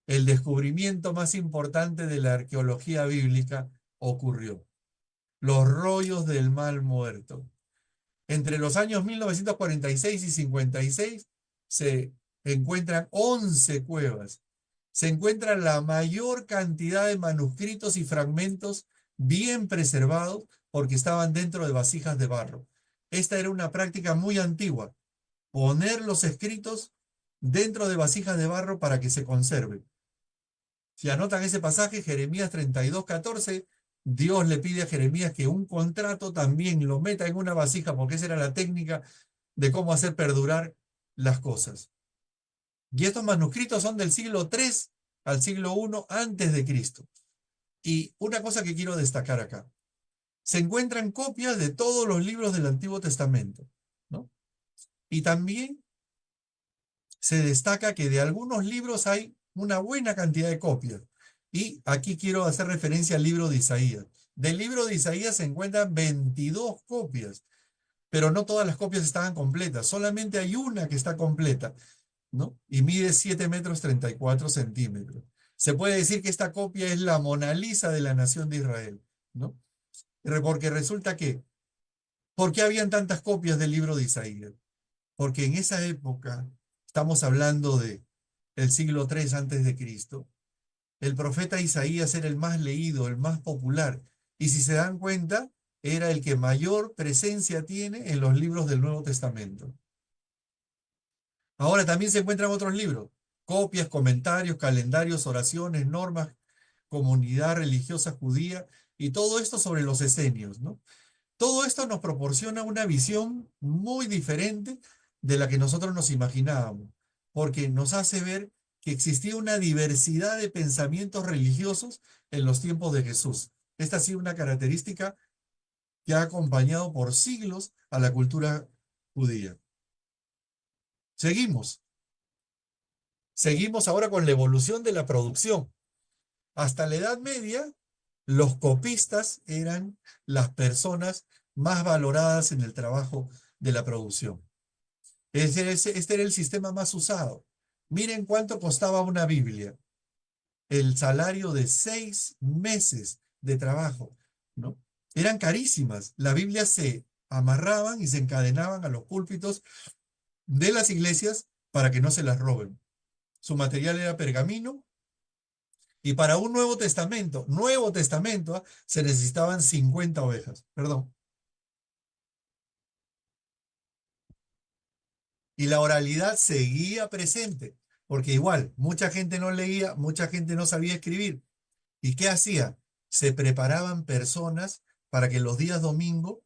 el descubrimiento más importante de la arqueología bíblica ocurrió. Los rollos del Mar Muerto. Entre los años 1946 y 56 se encuentran 11 cuevas. Se encuentra la mayor cantidad de manuscritos y fragmentos bien preservados porque estaban dentro de vasijas de barro. Esta era una práctica muy antigua, poner los escritos dentro de vasijas de barro para que se conserven. Si anotan ese pasaje, Jeremías 32:14, Dios le pide a Jeremías que un contrato también lo meta en una vasija, porque esa era la técnica de cómo hacer perdurar las cosas. Y estos manuscritos son del siglo III al siglo I antes de Cristo. Y una cosa que quiero destacar acá, se encuentran copias de todos los libros del Antiguo Testamento, ¿no? Y también se destaca que de algunos libros hay una buena cantidad de copias. Y aquí quiero hacer referencia al libro de Isaías. Del libro de Isaías se encuentran 22 copias, pero no todas las copias estaban completas, solamente hay una que está completa, ¿no? Y mide 7 metros 34 centímetros. Se puede decir que esta copia es la Mona Lisa de la nación de Israel, ¿no? Porque resulta que, ¿por qué habían tantas copias del libro de Isaías? Porque en esa época, estamos hablando de el siglo III antes de Cristo, el profeta Isaías era el más leído, el más popular, y si se dan cuenta, era el que mayor presencia tiene en los libros del Nuevo Testamento. Ahora también se encuentran otros libros, copias, comentarios, calendarios, oraciones, normas, comunidad religiosa judía, y todo esto sobre los esenios, ¿no? Todo esto nos proporciona una visión muy diferente de la que nosotros nos imaginábamos, porque nos hace ver que existía una diversidad de pensamientos religiosos en los tiempos de Jesús. Esta ha sido una característica que ha acompañado por siglos a la cultura judía. Seguimos. Seguimos ahora con la evolución de la producción. Hasta la Edad Media, Los copistas eran las personas más valoradas en el trabajo de la producción. Este era el sistema más usado. Miren cuánto costaba una Biblia. El salario de 6 meses de trabajo, ¿no? Eran carísimas. Las Biblias se amarraban y se encadenaban a los púlpitos de las iglesias para que no se las roben. Su material era pergamino y para un Nuevo Testamento, ¿ah? Se necesitaban 50 ovejas, perdón. Y la oralidad seguía presente, porque igual, mucha gente no leía, mucha gente no sabía escribir. ¿Y qué hacía? Se preparaban personas para que los días domingo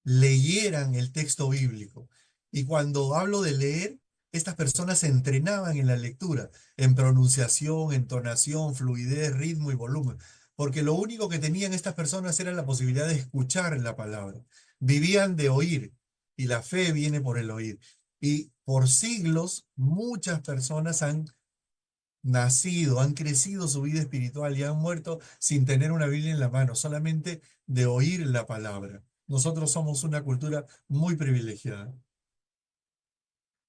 leyeran el texto bíblico. Y cuando hablo de leer, estas personas se entrenaban en la lectura, en pronunciación, entonación, fluidez, ritmo y volumen, porque lo único que tenían estas personas era la posibilidad de escuchar la palabra. Vivían de oír, y la fe viene por el oír. Y por siglos, muchas personas han nacido, han crecido su vida espiritual y han muerto sin tener una Biblia en la mano, solamente de oír la palabra. Nosotros somos una cultura muy privilegiada.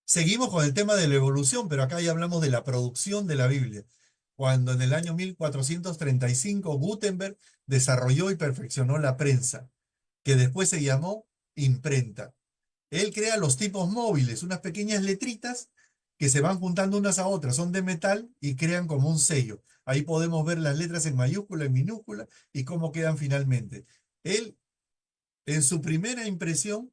Seguimos con el tema de la evolución, pero acá ya hablamos de la producción de la Biblia. Cuando en el año 1435 Gutenberg desarrolló y perfeccionó la prensa, que después se llamó imprenta. Él crea los tipos móviles, unas pequeñas letritas que se van juntando unas a otras, son de metal y crean como un sello. Ahí podemos ver las letras en mayúscula, en minúscula y cómo quedan finalmente. Él, en su primera impresión,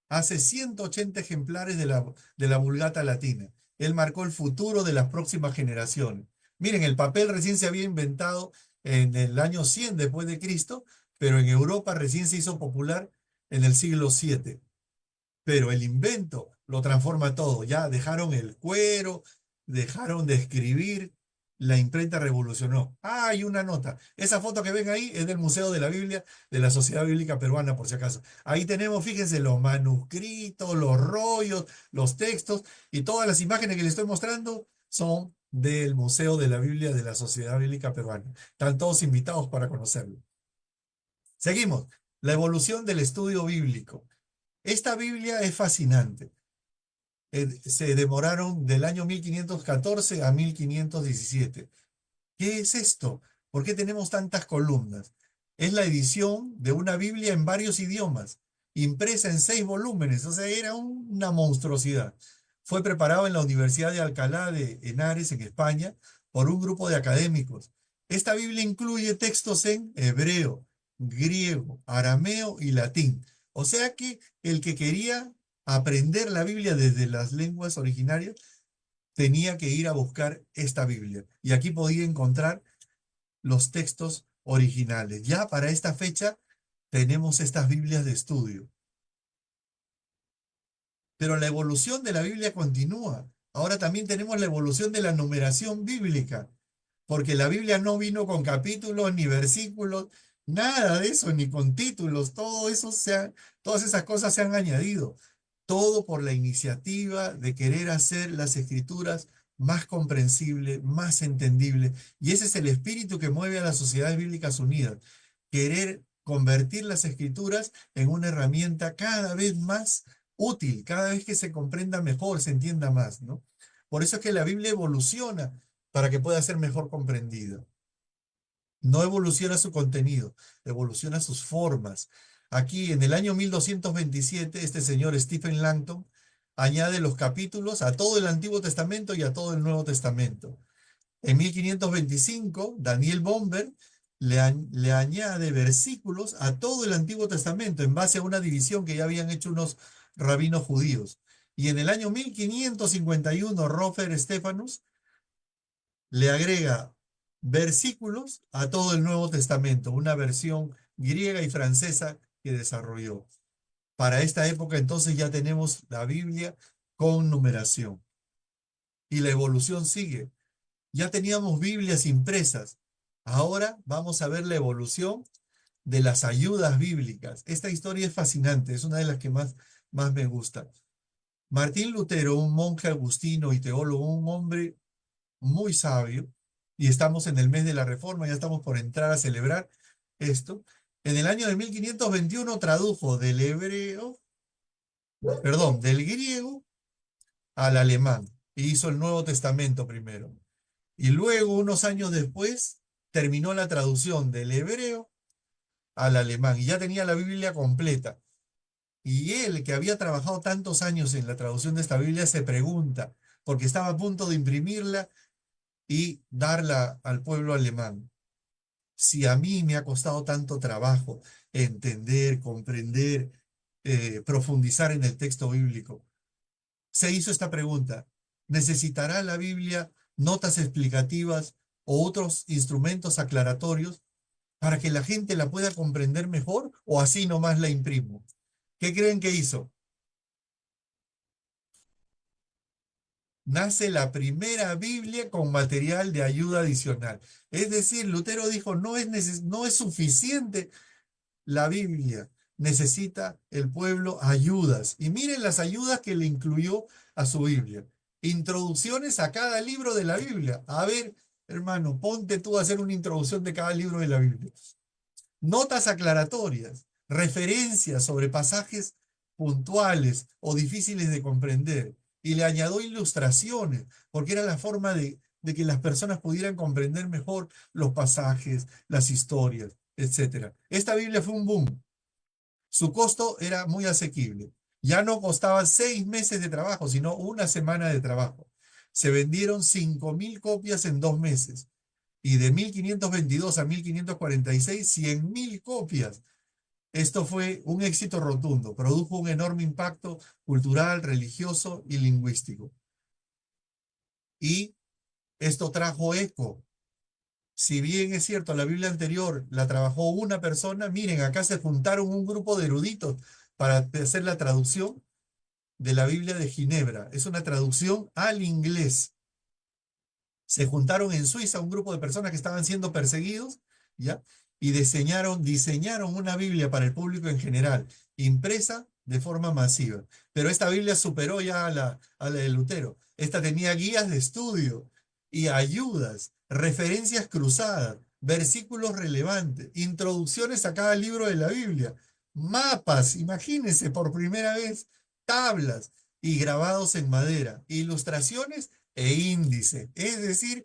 hace 180 ejemplares de la Vulgata Latina. Él marcó el futuro de las próximas generaciones. Miren, el papel recién se había inventado en el año 100 después de Cristo, pero en Europa recién se hizo popular en el siglo VII. Pero el invento lo transforma todo. Ya dejaron el cuero, dejaron de escribir, la imprenta revolucionó. Ah, hay una nota. Esa foto que ven ahí es del Museo de la Biblia de la Sociedad Bíblica Peruana, por si acaso. Ahí tenemos, fíjense, los manuscritos, los rollos, los textos y todas las imágenes que les estoy mostrando son del Museo de la Biblia de la Sociedad Bíblica Peruana. Están todos invitados para conocerlo. Seguimos. La evolución del estudio bíblico. Esta Biblia es fascinante. Se demoraron del año 1514 a 1517. ¿Qué es esto? ¿Por qué tenemos tantas columnas? Es la edición de una Biblia en varios idiomas, impresa en 6 volúmenes, o sea, era una monstruosidad. Fue preparado en la Universidad de Alcalá de Henares, en España, por un grupo de académicos. Esta Biblia incluye textos en hebreo, griego, arameo y latín. O sea que el que quería aprender la Biblia desde las lenguas originarias tenía que ir a buscar esta Biblia. Y aquí podía encontrar los textos originales. Ya para esta fecha tenemos estas Biblias de estudio. Pero la evolución de la Biblia continúa. Ahora también tenemos la evolución de la numeración bíblica, porque la Biblia no vino con capítulos ni versículos, nada de eso, ni con títulos, todas esas cosas se han añadido. Todo por la iniciativa de querer hacer las escrituras más comprensible, más entendible. Y ese es el espíritu que mueve a las sociedades bíblicas unidas. Querer convertir las escrituras en una herramienta cada vez más útil, cada vez que se comprenda mejor, se entienda más, ¿no? Por eso es que la Biblia evoluciona para que pueda ser mejor comprendida. No evoluciona su contenido, evoluciona sus formas. Aquí en el año 1227, este señor Stephen Langton añade los capítulos a todo el Antiguo Testamento y a todo el Nuevo Testamento. En 1525, Daniel Bomber le añade versículos a todo el Antiguo Testamento en base a una división que ya habían hecho unos rabinos judíos. Y en el año 1551, Rofer Stephanus le agrega versículos a todo el Nuevo Testamento, una versión griega y francesa que desarrolló. Para esta época entonces ya tenemos la Biblia con numeración. Y la evolución sigue. Ya teníamos Biblias impresas. Ahora vamos a ver la evolución de las ayudas bíblicas. Esta historia es fascinante, es una de las que más me gusta. Martín Lutero, un monje agustino y teólogo, un hombre muy sabio, y estamos en el mes de la Reforma, ya estamos por entrar a celebrar esto. En el año de 1521 tradujo del hebreo, perdón, del griego al alemán, e hizo el Nuevo Testamento primero. Y luego, unos años después, terminó la traducción del hebreo al alemán, y ya tenía la Biblia completa. Y él, que había trabajado tantos años en la traducción de esta Biblia, se pregunta, porque estaba a punto de imprimirla y darla al pueblo alemán: si a mí me ha costado tanto trabajo entender, comprender, profundizar en el texto bíblico, se hizo esta pregunta: ¿necesitará la Biblia notas explicativas o otros instrumentos aclaratorios para que la gente la pueda comprender mejor, o así nomás la imprimo? ¿Qué creen que hizo? Nace la primera Biblia con material de ayuda adicional. Es decir, Lutero dijo: no es suficiente la Biblia, necesita el pueblo ayudas. Y miren las ayudas que le incluyó a su Biblia: introducciones a cada libro de la Biblia. A ver, hermano, ponte tú a hacer una introducción de cada libro de la Biblia. Notas aclaratorias, referencias sobre pasajes puntuales o difíciles de comprender. Y le añadió ilustraciones, porque era la forma de que las personas pudieran comprender mejor los pasajes, las historias, etcétera. Esta Biblia fue un boom. Su costo era muy asequible. Ya no costaba 6 meses de trabajo, sino una semana de trabajo. Se vendieron 5.000 copias en 2 meses. Y de 1522 a 1546, 100.000 copias. Esto fue un éxito rotundo. Produjo un enorme impacto cultural, religioso y lingüístico. Y esto trajo eco. Si bien es cierto, la Biblia anterior la trabajó una persona, miren, acá se juntaron un grupo de eruditos para hacer la traducción de la Biblia de Ginebra. Es una traducción al inglés. Se juntaron en Suiza un grupo de personas que estaban siendo perseguidos, ¿ya? Y diseñaron una Biblia para el público en general, impresa de forma masiva. Pero esta Biblia superó ya a la de Lutero. Esta tenía guías de estudio y ayudas, referencias cruzadas, versículos relevantes, introducciones a cada libro de la Biblia, mapas, imagínense, por primera vez, tablas y grabados en madera, ilustraciones e índice. Es decir,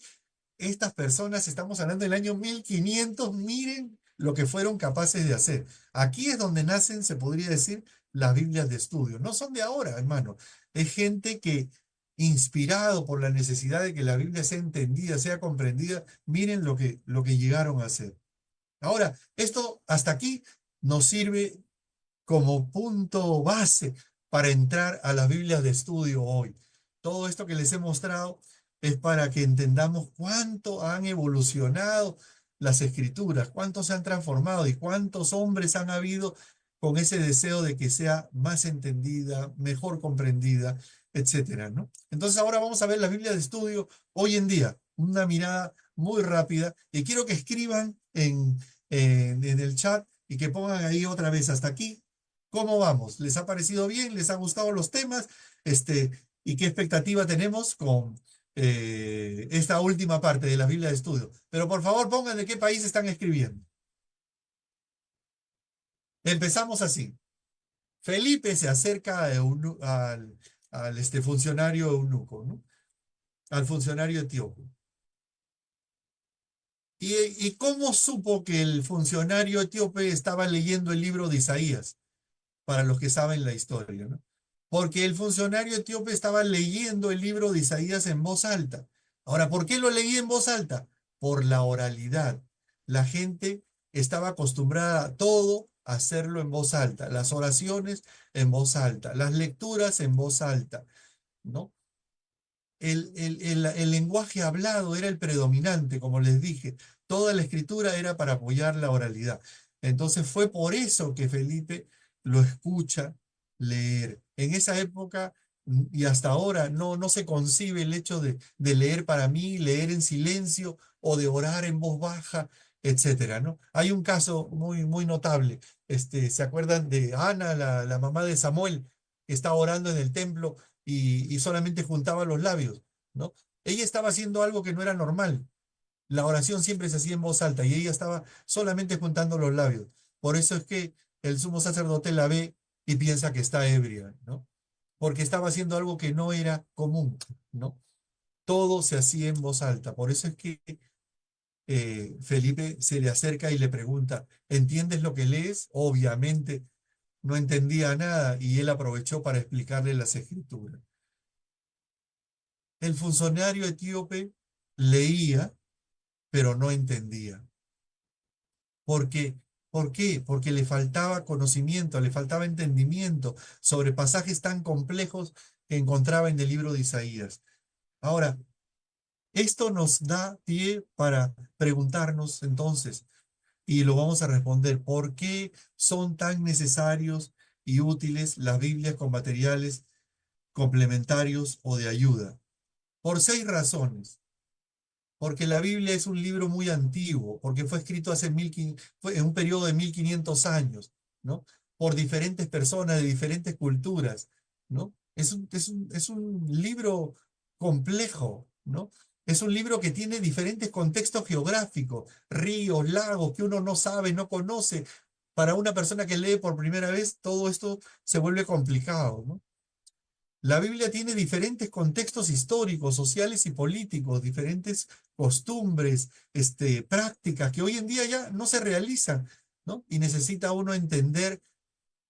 estas personas, estamos hablando del año 1500, miren lo que fueron capaces de hacer. Aquí es donde nacen, se podría decir, las Biblias de estudio. No son de ahora, hermano. Es gente que, inspirado por la necesidad de que la Biblia sea entendida, sea comprendida, miren lo que llegaron a hacer. Ahora, esto hasta aquí nos sirve como punto base para entrar a las Biblias de estudio hoy. Todo esto que les he mostrado es para que entendamos cuánto han evolucionado las escrituras, cuánto se han transformado y cuántos hombres han habido con ese deseo de que sea más entendida, mejor comprendida, etcétera, ¿no? Entonces ahora vamos a ver las Biblias de estudio hoy en día, una mirada muy rápida, y quiero que escriban en el chat y que pongan ahí otra vez hasta aquí. ¿Cómo vamos? ¿Les ha parecido bien? ¿Les ha gustado los temas? ¿Y qué expectativa tenemos con esta última parte de la Biblia de estudio? Pero por favor, pongan de qué país están escribiendo. Empezamos así. Felipe se acerca al funcionario eunuco, ¿no? Al funcionario etíope. ¿Y cómo supo que el funcionario etíope estaba leyendo el libro de Isaías? Para los que saben la historia, ¿no? Porque el funcionario etíope estaba leyendo el libro de Isaías en voz alta. Ahora, ¿por qué lo leía en voz alta? Por la oralidad. La gente estaba acostumbrada a todo a hacerlo en voz alta, las oraciones en voz alta, las lecturas en voz alta, ¿no? El lenguaje hablado era el predominante, como les dije. Toda la escritura era para apoyar la oralidad. Entonces fue por eso que Felipe lo escucha leer. En esa época y hasta ahora no se concibe el hecho de leer para mí, leer en silencio o de orar en voz baja, etcétera, ¿no? Hay un caso muy, muy notable. ¿Se acuerdan de Ana, la mamá de Samuel, que está orando en el templo y solamente juntaba los labios, ¿no? Ella estaba haciendo algo que no era normal. La oración siempre se hacía en voz alta y ella estaba solamente juntando los labios. Por eso es que el sumo sacerdote la ve y piensa que está ebria, ¿no? Porque estaba haciendo algo que no era común, ¿no? Todo se hacía en voz alta. Por eso es que Felipe se le acerca y le pregunta, ¿entiendes lo que lees? Obviamente no entendía nada y él aprovechó para explicarle las escrituras. El funcionario etíope leía, pero no entendía. ¿Por qué? ¿Por qué? Porque le faltaba conocimiento, le faltaba entendimiento sobre pasajes tan complejos que encontraba en el libro de Isaías. Ahora, esto nos da pie para preguntarnos entonces, y lo vamos a responder, ¿por qué son tan necesarios y útiles las Biblias con materiales complementarios o de ayuda? Por 6 razones. Porque la Biblia es un libro muy antiguo, porque fue escrito hace fue en un periodo de 1500 años, ¿no? Por diferentes personas de diferentes culturas, ¿no? Es un libro complejo, ¿no? Es un libro que tiene diferentes contextos geográficos, ríos, lagos, que uno no sabe, no conoce. Para una persona que lee por primera vez, todo esto se vuelve complicado, ¿no? La Biblia tiene diferentes contextos históricos, sociales y políticos, diferentes costumbres, prácticas que hoy en día ya no se realizan, ¿no? Y necesita uno entender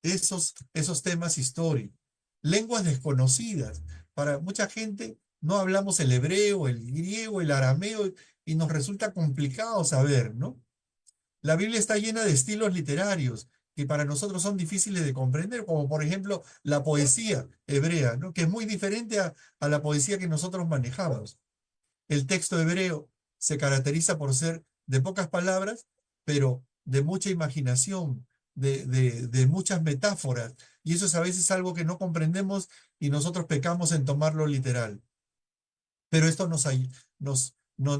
esos temas históricos. Lenguas desconocidas. Para mucha gente no hablamos el hebreo, el griego, el arameo y nos resulta complicado saber, ¿no? La Biblia está llena de estilos literarios que para nosotros son difíciles de comprender, como por ejemplo la poesía hebrea, ¿no? Que es muy diferente a la poesía que nosotros manejamos. El texto hebreo se caracteriza por ser de pocas palabras, pero de mucha imaginación, de muchas metáforas, y eso es a veces algo que no comprendemos y nosotros pecamos en tomarlo literal. Pero esto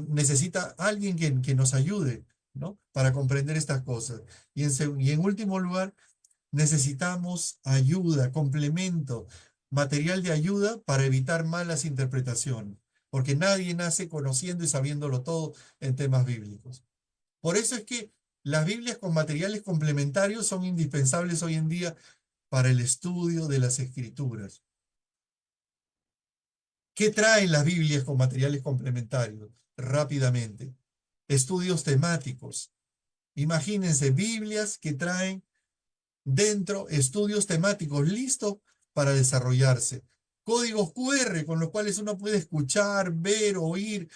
necesita alguien que nos ayude, ¿no? Para comprender estas cosas. Y en último lugar, necesitamos ayuda, complemento, material de ayuda para evitar malas interpretaciones, porque nadie nace conociendo y sabiéndolo todo en temas bíblicos. Por eso es que las Biblias con materiales complementarios son indispensables hoy en día para el estudio de las Escrituras. ¿Qué traen las Biblias con materiales complementarios? Rápidamente. Estudios temáticos. Imagínense Biblias que traen dentro estudios temáticos listos para desarrollarse. Códigos QR con los cuales uno puede escuchar, ver, oír.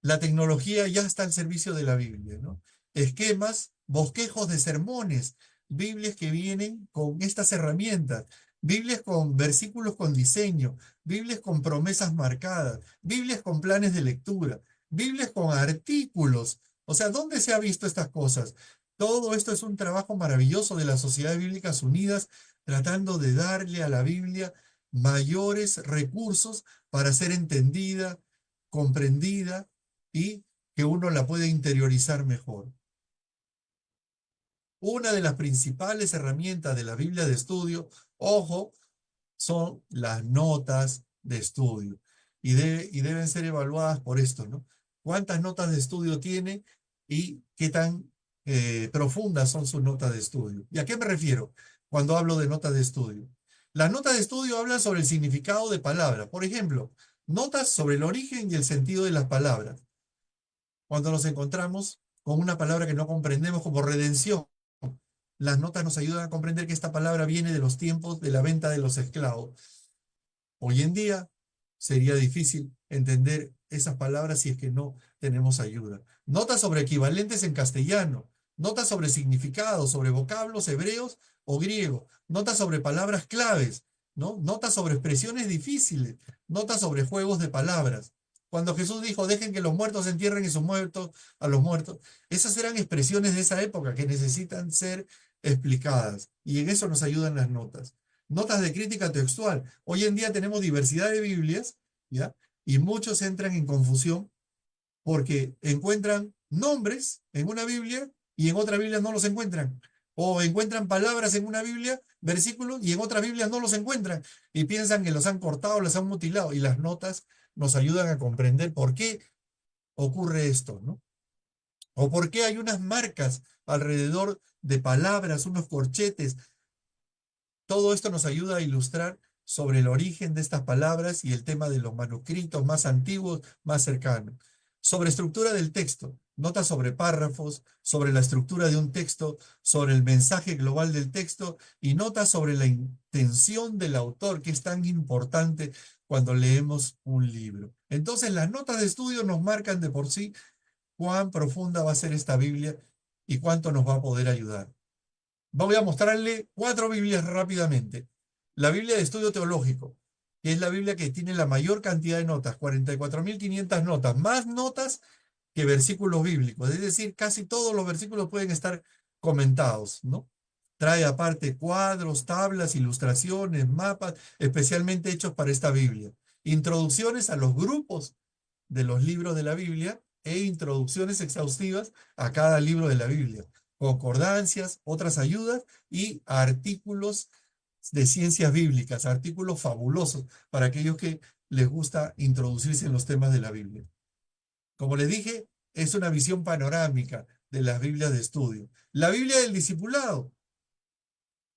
La tecnología ya está al servicio de la Biblia, ¿no? Esquemas, bosquejos de sermones, Biblias que vienen con estas herramientas, Biblias con versículos con diseño, Biblias con promesas marcadas, Biblias con planes de lectura, Biblias con artículos. O sea, ¿dónde se ha visto estas cosas? Todo esto es un trabajo maravilloso de las Sociedades Bíblicas Unidas, tratando de darle a la Biblia mayores recursos para ser entendida, comprendida y que uno la puede interiorizar mejor. Una de las principales herramientas de la Biblia de estudio, ojo, son las notas de estudio. Y deben ser evaluadas por esto, ¿no? ¿Cuántas notas de estudio tiene y qué tan profundas son sus notas de estudio? ¿Y a qué me refiero cuando hablo de notas de estudio? Las notas de estudio hablan sobre el significado de palabras. Por ejemplo, notas sobre el origen y el sentido de las palabras. Cuando nos encontramos con una palabra que no comprendemos como redención, las notas nos ayudan a comprender que esta palabra viene de los tiempos de la venta de los esclavos. Hoy en día sería difícil entender esas palabras si es que no tenemos ayuda. Notas sobre equivalentes en castellano, notas sobre significados, sobre vocablos hebreos o griegos, notas sobre palabras claves, ¿no? Notas sobre expresiones difíciles, notas sobre juegos de palabras. Cuando Jesús dijo, dejen que los muertos entierren a sus muertos, a los muertos, esas eran expresiones de esa época que necesitan ser explicadas y en eso nos ayudan las notas. Notas de crítica textual. Hoy en día tenemos diversidad de Biblias, ¿ya? Y muchos entran en confusión porque encuentran nombres en una Biblia y en otra Biblia no los encuentran. O encuentran palabras en una Biblia, versículos, y en otras Biblias no los encuentran. Y piensan que los han cortado, los han mutilado. Y las notas nos ayudan a comprender por qué ocurre esto, ¿no? ¿O por qué hay unas marcas alrededor de palabras, unos corchetes? Todo esto nos ayuda a ilustrar sobre el origen de estas palabras y el tema de los manuscritos más antiguos, más cercanos. Sobre estructura del texto, notas sobre párrafos, sobre la estructura de un texto, sobre el mensaje global del texto y notas sobre la intención del autor, que es tan importante cuando leemos un libro. Entonces, las notas de estudio nos marcan de por sí cuán profunda va a ser esta Biblia y cuánto nos va a poder ayudar. Voy a mostrarle 4 Biblias rápidamente. La Biblia de Estudio Teológico, que es la Biblia que tiene la mayor cantidad de notas, 44.500 notas, más notas que versículos bíblicos. Es decir, casi todos los versículos pueden estar comentados, ¿no? Trae aparte cuadros, tablas, ilustraciones, mapas, especialmente hechos para esta Biblia. Introducciones a los grupos de los libros de la Biblia e introducciones exhaustivas a cada libro de la Biblia, concordancias, otras ayudas y artículos de ciencias bíblicas, artículos fabulosos para aquellos que les gusta introducirse en los temas de la Biblia. Como les dije, es una visión panorámica de las Biblias de estudio. La Biblia del discipulado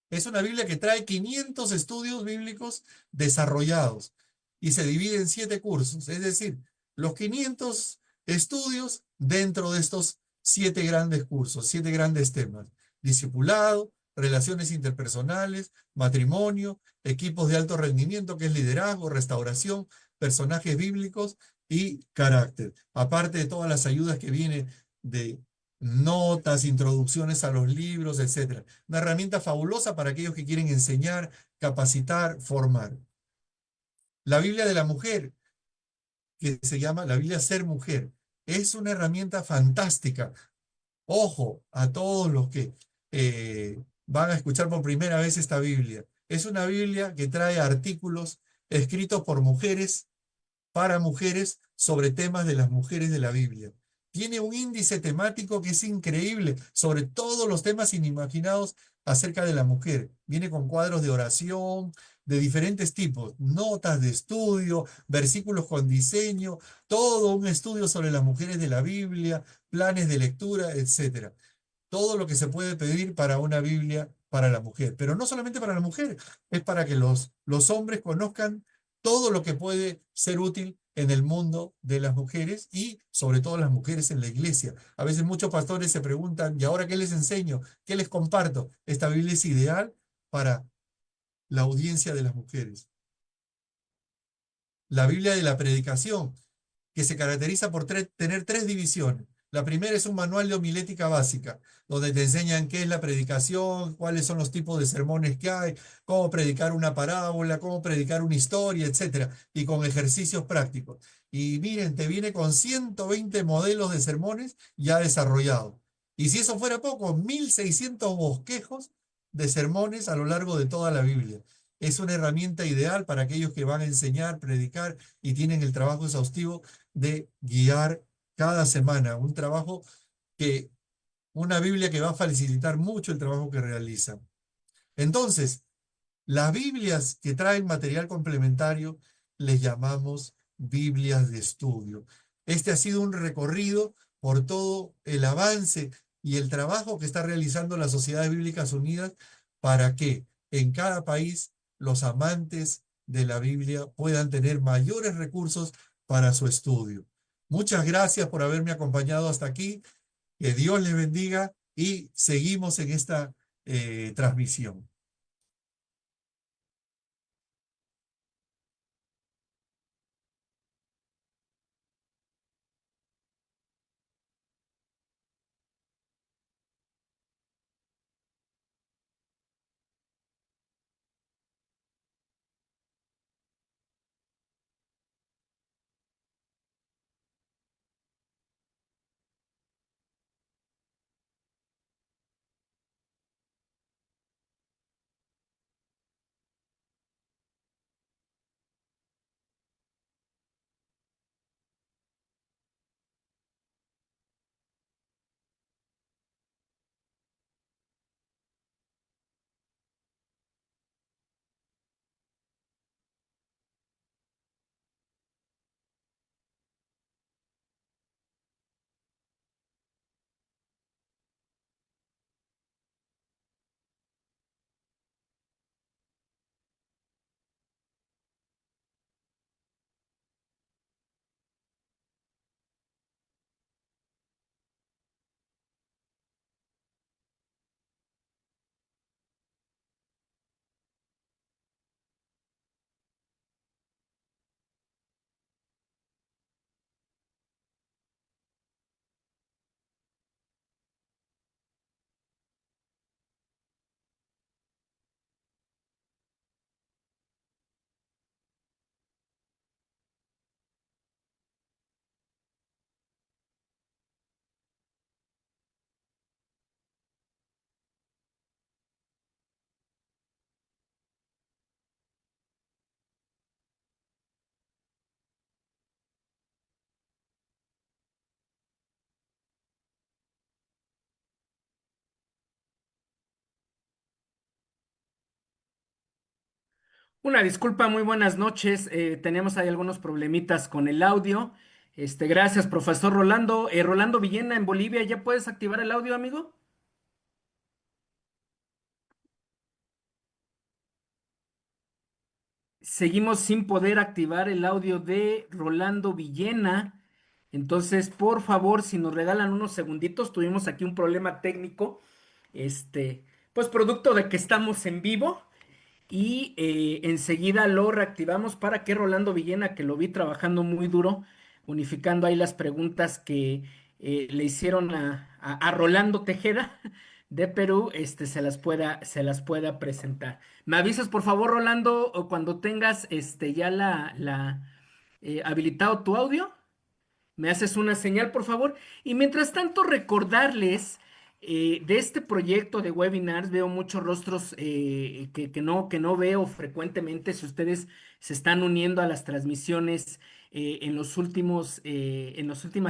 es una Biblia que trae 500 estudios bíblicos desarrollados y se divide en 7 cursos, es decir, los 500 estudios dentro de estos 7 grandes cursos, 7 grandes temas: discipulado, relaciones interpersonales, matrimonio, equipos de alto rendimiento, que es liderazgo, restauración, personajes bíblicos y carácter. Aparte de todas las ayudas que vienen de notas, introducciones a los libros, etcétera. Una herramienta fabulosa para aquellos que quieren enseñar, capacitar, formar. La Biblia de la mujer, que se llama la Biblia Ser Mujer, es una herramienta fantástica. Ojo a todos los que van a escuchar por primera vez esta Biblia. Es una Biblia que trae artículos escritos por mujeres para mujeres sobre temas de las mujeres de la Biblia. Tiene un índice temático que es increíble sobre todos los temas inimaginados acerca de la mujer. Viene con cuadros de oración de diferentes tipos, notas de estudio, versículos con diseño, todo un estudio sobre las mujeres de la Biblia, planes de lectura, etcétera. Todo lo que se puede pedir para una Biblia para la mujer. Pero no solamente para la mujer, es para que los hombres conozcan todo lo que puede ser útil en el mundo de las mujeres y sobre todo las mujeres en la iglesia. A veces muchos pastores se preguntan, ¿y ahora qué les enseño? ¿Qué les comparto? Esta Biblia es ideal para la audiencia de las mujeres. La Biblia de la predicación, que se caracteriza por tener 3 divisiones. La primera es un manual de homilética básica, donde te enseñan qué es la predicación, cuáles son los tipos de sermones que hay, cómo predicar una parábola, cómo predicar una historia, etcétera, y con ejercicios prácticos. Y miren, te viene con 120 modelos de sermones ya desarrollados. Y si eso fuera poco, 1.600 bosquejos de sermones a lo largo de toda la Biblia. Es una herramienta ideal para aquellos que van a enseñar, predicar y tienen el trabajo exhaustivo de guiar cada semana. Un trabajo que, una Biblia que va a facilitar mucho el trabajo que realizan. Entonces, las Biblias que traen material complementario les llamamos Biblias de estudio. Este ha sido un recorrido por todo el avance y el trabajo que está realizando las Sociedades Bíblicas Unidas para que en cada país los amantes de la Biblia puedan tener mayores recursos para su estudio. Muchas gracias por haberme acompañado hasta aquí. Que Dios les bendiga y seguimos en esta transmisión. Una disculpa, muy buenas noches. Tenemos ahí algunos problemitas con el audio. Gracias, profesor Rolando. Rolando Villena en Bolivia, ¿ya puedes activar el audio, amigo? Seguimos sin poder activar el audio de Rolando Villena. Entonces, por favor, si nos regalan unos segunditos, tuvimos aquí un problema técnico. Pues producto de que estamos en vivo. Y enseguida lo reactivamos para que Rolando Villena, que lo vi trabajando muy duro, unificando ahí las preguntas que le hicieron a Rolando Tejeda de Perú, se las pueda presentar. Me avisas, por favor, Rolando, o cuando tengas ya habilitado tu audio. Me haces una señal, por favor. Y mientras tanto, recordarles de este proyecto de webinars, veo muchos rostros que no veo frecuentemente. Si ustedes se están uniendo a las transmisiones en las últimas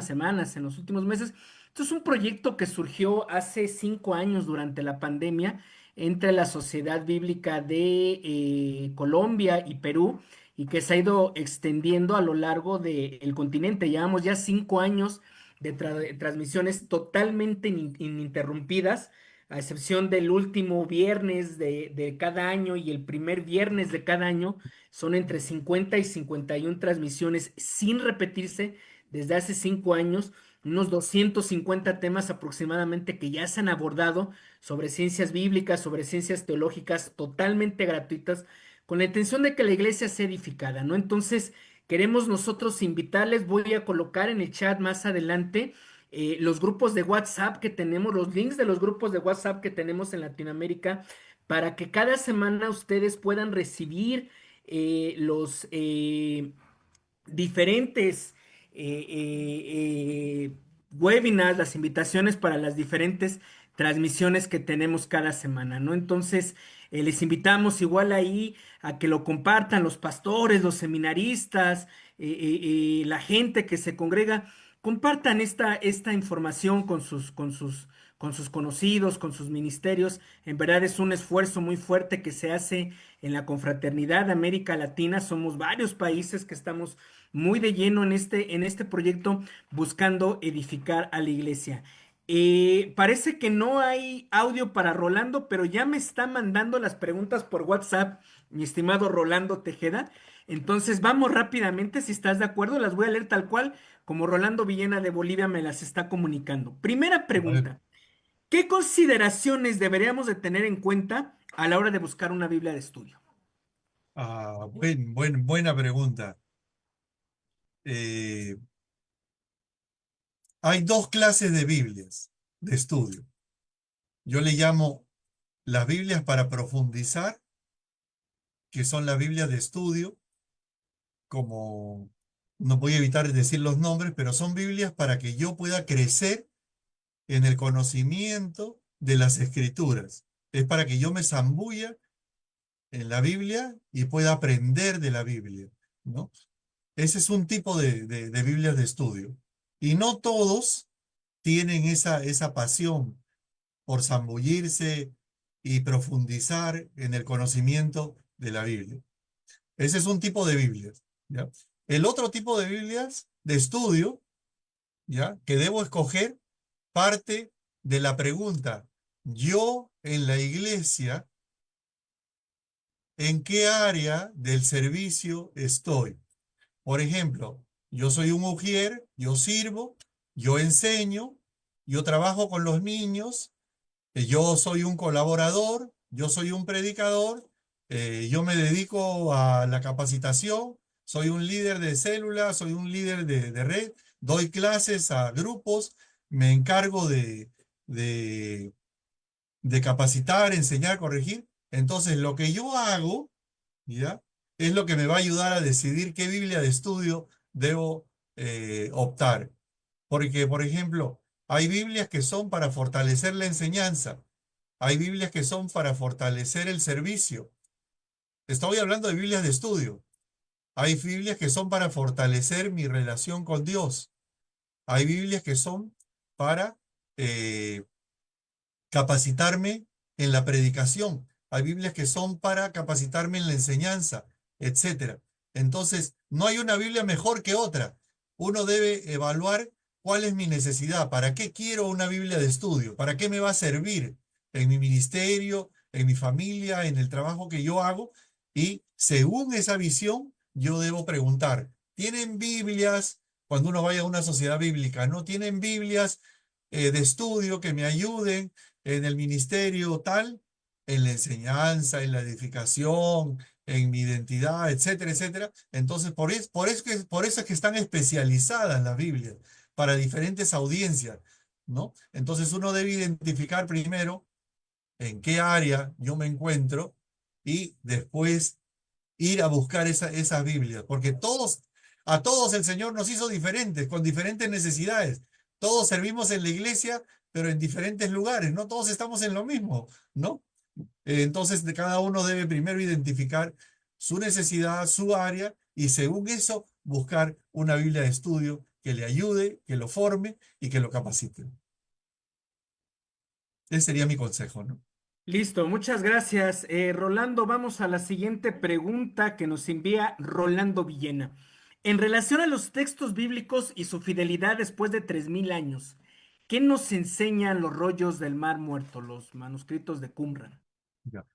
semanas, en los últimos meses. Esto es un proyecto que surgió hace 5 años durante la pandemia entre la Sociedad Bíblica de Colombia y Perú y que se ha ido extendiendo a lo largo del continente. Llevamos ya 5 años de transmisiones totalmente ininterrumpidas, a excepción del último viernes de cada año y el primer viernes de cada año. Son entre 50 y 51 transmisiones sin repetirse desde hace 5 años. Unos 250 temas aproximadamente que ya se han abordado sobre ciencias bíblicas, sobre ciencias teológicas, totalmente gratuitas con la intención de que la iglesia sea edificada, ¿no? Entonces, queremos nosotros invitarles, voy a colocar en el chat más adelante los grupos de WhatsApp que tenemos, los links de los grupos de WhatsApp que tenemos en Latinoamérica, para que cada semana ustedes puedan recibir los diferentes webinars, las invitaciones para las diferentes transmisiones que tenemos cada semana, ¿no? Entonces, les invitamos igual ahí a que lo compartan los pastores, los seminaristas, la gente que se congrega, compartan esta información con sus conocidos, con sus ministerios. En verdad es un esfuerzo muy fuerte que se hace en la confraternidad de América Latina. Somos varios países que estamos muy de lleno en este proyecto buscando edificar a la iglesia. Parece que no hay audio para Rolando, pero ya me está mandando las preguntas por WhatsApp, mi estimado Rolando Tejeda. Entonces vamos rápidamente, si estás de acuerdo, las voy a leer tal cual como Rolando Villena de Bolivia me las está comunicando. Primera A ver. pregunta, ¿qué consideraciones deberíamos de tener en cuenta a la hora de buscar una Biblia de estudio? Buena pregunta. Eh, Hay dos clases de Biblias de estudio. Yo le llamo las Biblias para profundizar, que son las Biblias de estudio, como no voy a evitar decir los nombres, pero son Biblias para que yo pueda crecer en el conocimiento de las Escrituras. Es para que yo me zambulla en la Biblia y pueda aprender de la Biblia, ¿no? Ese es un tipo de Biblias de estudio. Y no todos tienen esa pasión por zambullirse y profundizar en el conocimiento de la Biblia. Ese es un tipo de Biblias, ¿ya? El otro tipo de Biblias de estudio, ¿ya? Que debo escoger parte de la pregunta, yo en la iglesia, ¿en qué área del servicio estoy? Por ejemplo, yo soy un ujier, yo sirvo, yo enseño, yo trabajo con los niños, yo soy un colaborador, yo soy un predicador, yo me dedico a la capacitación, soy un líder de célula, soy un líder de red, doy clases a grupos, me encargo de, de capacitar, enseñar, corregir. Entonces, lo que yo hago, ¿ya? Es lo que me va a ayudar a decidir qué Biblia de estudio debo optar. Porque, por ejemplo, hay Biblias que son para fortalecer la enseñanza, hay Biblias que son para fortalecer el servicio. Estoy hablando de Biblias de estudio. Hay Biblias que son para fortalecer mi relación con Dios. Hay Biblias que son para capacitarme en la predicación. hay Biblias que son para capacitarme en la enseñanza, etcétera. Entonces, no hay una Biblia mejor que otra. Uno debe evaluar cuál es mi necesidad, para qué quiero una Biblia de estudio, para qué me va a servir en mi ministerio, en mi familia, en el trabajo que yo hago, y según esa visión, yo debo preguntar, ¿tienen Biblias cuando uno vaya a una sociedad bíblica? ¿No tienen Biblias de estudio que me ayuden en el ministerio tal, en la enseñanza, en la edificación, en mi identidad, etcétera, etcétera? Entonces, por eso es que están especializadas las Biblias para diferentes audiencias, ¿no? Entonces uno debe identificar primero en qué área yo me encuentro y después ir a buscar esas Biblias, porque a todos el Señor nos hizo diferentes, con diferentes necesidades. Todos servimos en la iglesia, pero en diferentes lugares, no todos estamos en lo mismo, ¿no? Entonces, cada uno debe primero identificar su necesidad, su área, y según eso, buscar una Biblia de estudio que le ayude, que lo forme y que lo capacite. Ese sería mi consejo, ¿no? Listo, muchas gracias. Rolando, vamos a la siguiente pregunta que nos envía Rolando Villena. En relación a los textos bíblicos y su fidelidad después de 3000 años, ¿qué nos enseñan los rollos del Mar Muerto, los manuscritos de Qumran? Ya.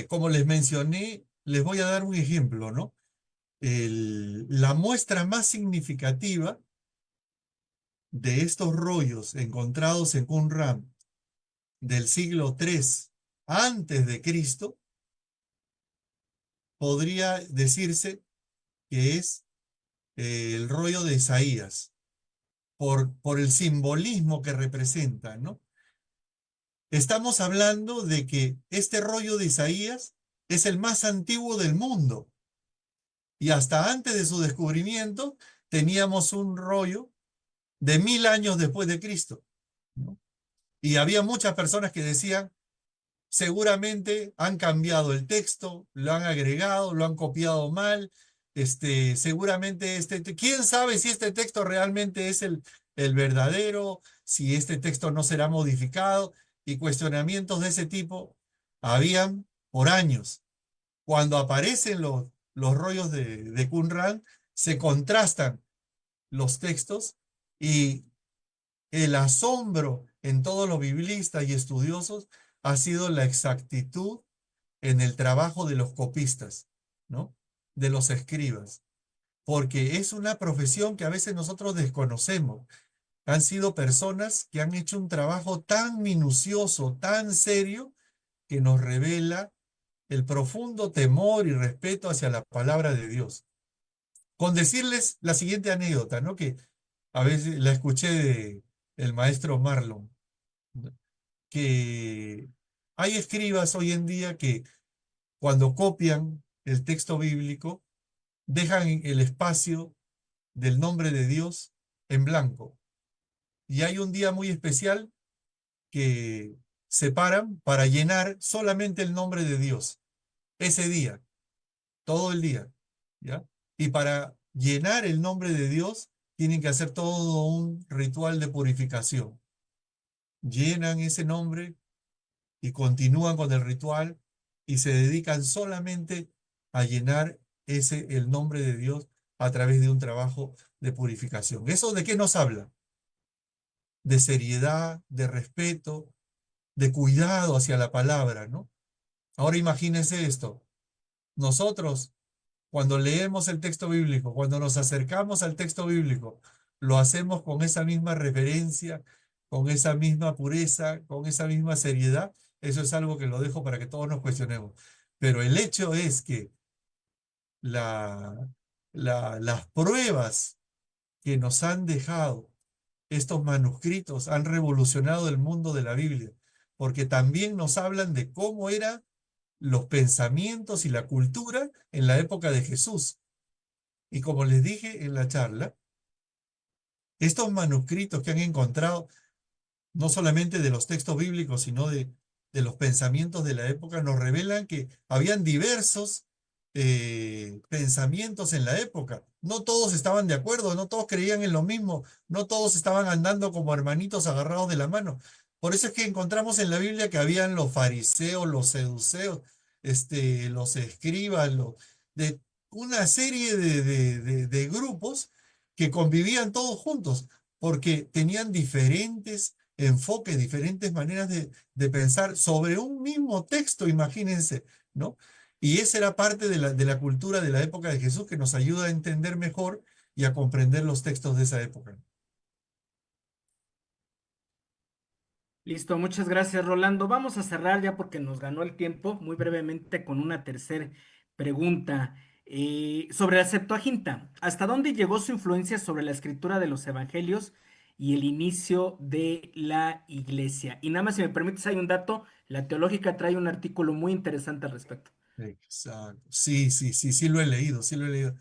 Como les mencioné, les voy a dar un ejemplo, ¿no? La muestra más significativa de estos rollos encontrados en Qumran del siglo III antes de Cristo, podría decirse que es el rollo de Isaías, por el simbolismo que representa, ¿no? Estamos hablando de que este rollo de Isaías es el más antiguo del mundo, y hasta antes de su descubrimiento teníamos un rollo de 1000 años después de Cristo, ¿no? Y había muchas personas que decían, seguramente han cambiado el texto, lo han agregado, lo han copiado mal, seguramente quién sabe si este texto realmente es el verdadero, si este texto no será modificado, y cuestionamientos de ese tipo habían por años. Cuando aparecen los rollos de Qumran, se contrastan los textos, y el asombro en todos los biblistas y estudiosos ha sido la exactitud en el trabajo de los copistas, ¿no? De los escribas, porque es una profesión que a veces nosotros desconocemos. Han sido personas que han hecho un trabajo tan minucioso, tan serio, que nos revela el profundo temor y respeto hacia la palabra de Dios. Con decirles la siguiente anécdota, ¿no? Que a veces la escuché del maestro Marlon, ¿no? Que hay escribas hoy en día que cuando copian el texto bíblico dejan el espacio del nombre de Dios en blanco. Y hay un día muy especial que separan para llenar solamente el nombre de Dios. Ese día, todo el día, ¿ya? Y para llenar el nombre de Dios tienen que hacer todo un ritual de purificación. Llenan ese nombre y continúan con el ritual y se dedican solamente a llenar el nombre de Dios a través de un trabajo de purificación. ¿Eso de qué nos habla? De seriedad, de respeto, de cuidado hacia la palabra, ¿no? Ahora imagínense esto. Nosotros, cuando leemos el texto bíblico, cuando nos acercamos al texto bíblico, lo hacemos con esa misma reverencia, con esa misma pureza, con esa misma seriedad. Eso es algo que lo dejo para que todos nos cuestionemos. Pero el hecho es que las pruebas que nos han dejado estos manuscritos han revolucionado el mundo de la Biblia, porque también nos hablan de cómo eran los pensamientos y la cultura en la época de Jesús. Y como les dije en la charla, estos manuscritos que han encontrado, no solamente de los textos bíblicos, sino de los pensamientos de la época, nos revelan que habían diversos pensamientos en la época. No todos estaban de acuerdo, no todos creían en lo mismo, no todos estaban andando como hermanitos agarrados de la mano. Por eso es que encontramos en la Biblia que habían los fariseos, los seduceos, los escribas, de una serie de grupos que convivían todos juntos, porque tenían diferentes enfoques, diferentes maneras de pensar sobre un mismo texto, imagínense, ¿no? Y esa era parte de la cultura de la época de Jesús que nos ayuda a entender mejor y a comprender los textos de esa época. Listo, muchas gracias, Rolando. Vamos a cerrar ya porque nos ganó el tiempo, muy brevemente con una tercera pregunta. Sobre la Septuaginta. ¿Hasta dónde llegó su influencia sobre la escritura de los evangelios y el inicio de la iglesia? Y nada más, si me permites, hay un dato. La Teológica trae un artículo muy interesante al respecto. Exacto. Sí, sí, sí, sí lo he leído, sí lo he leído.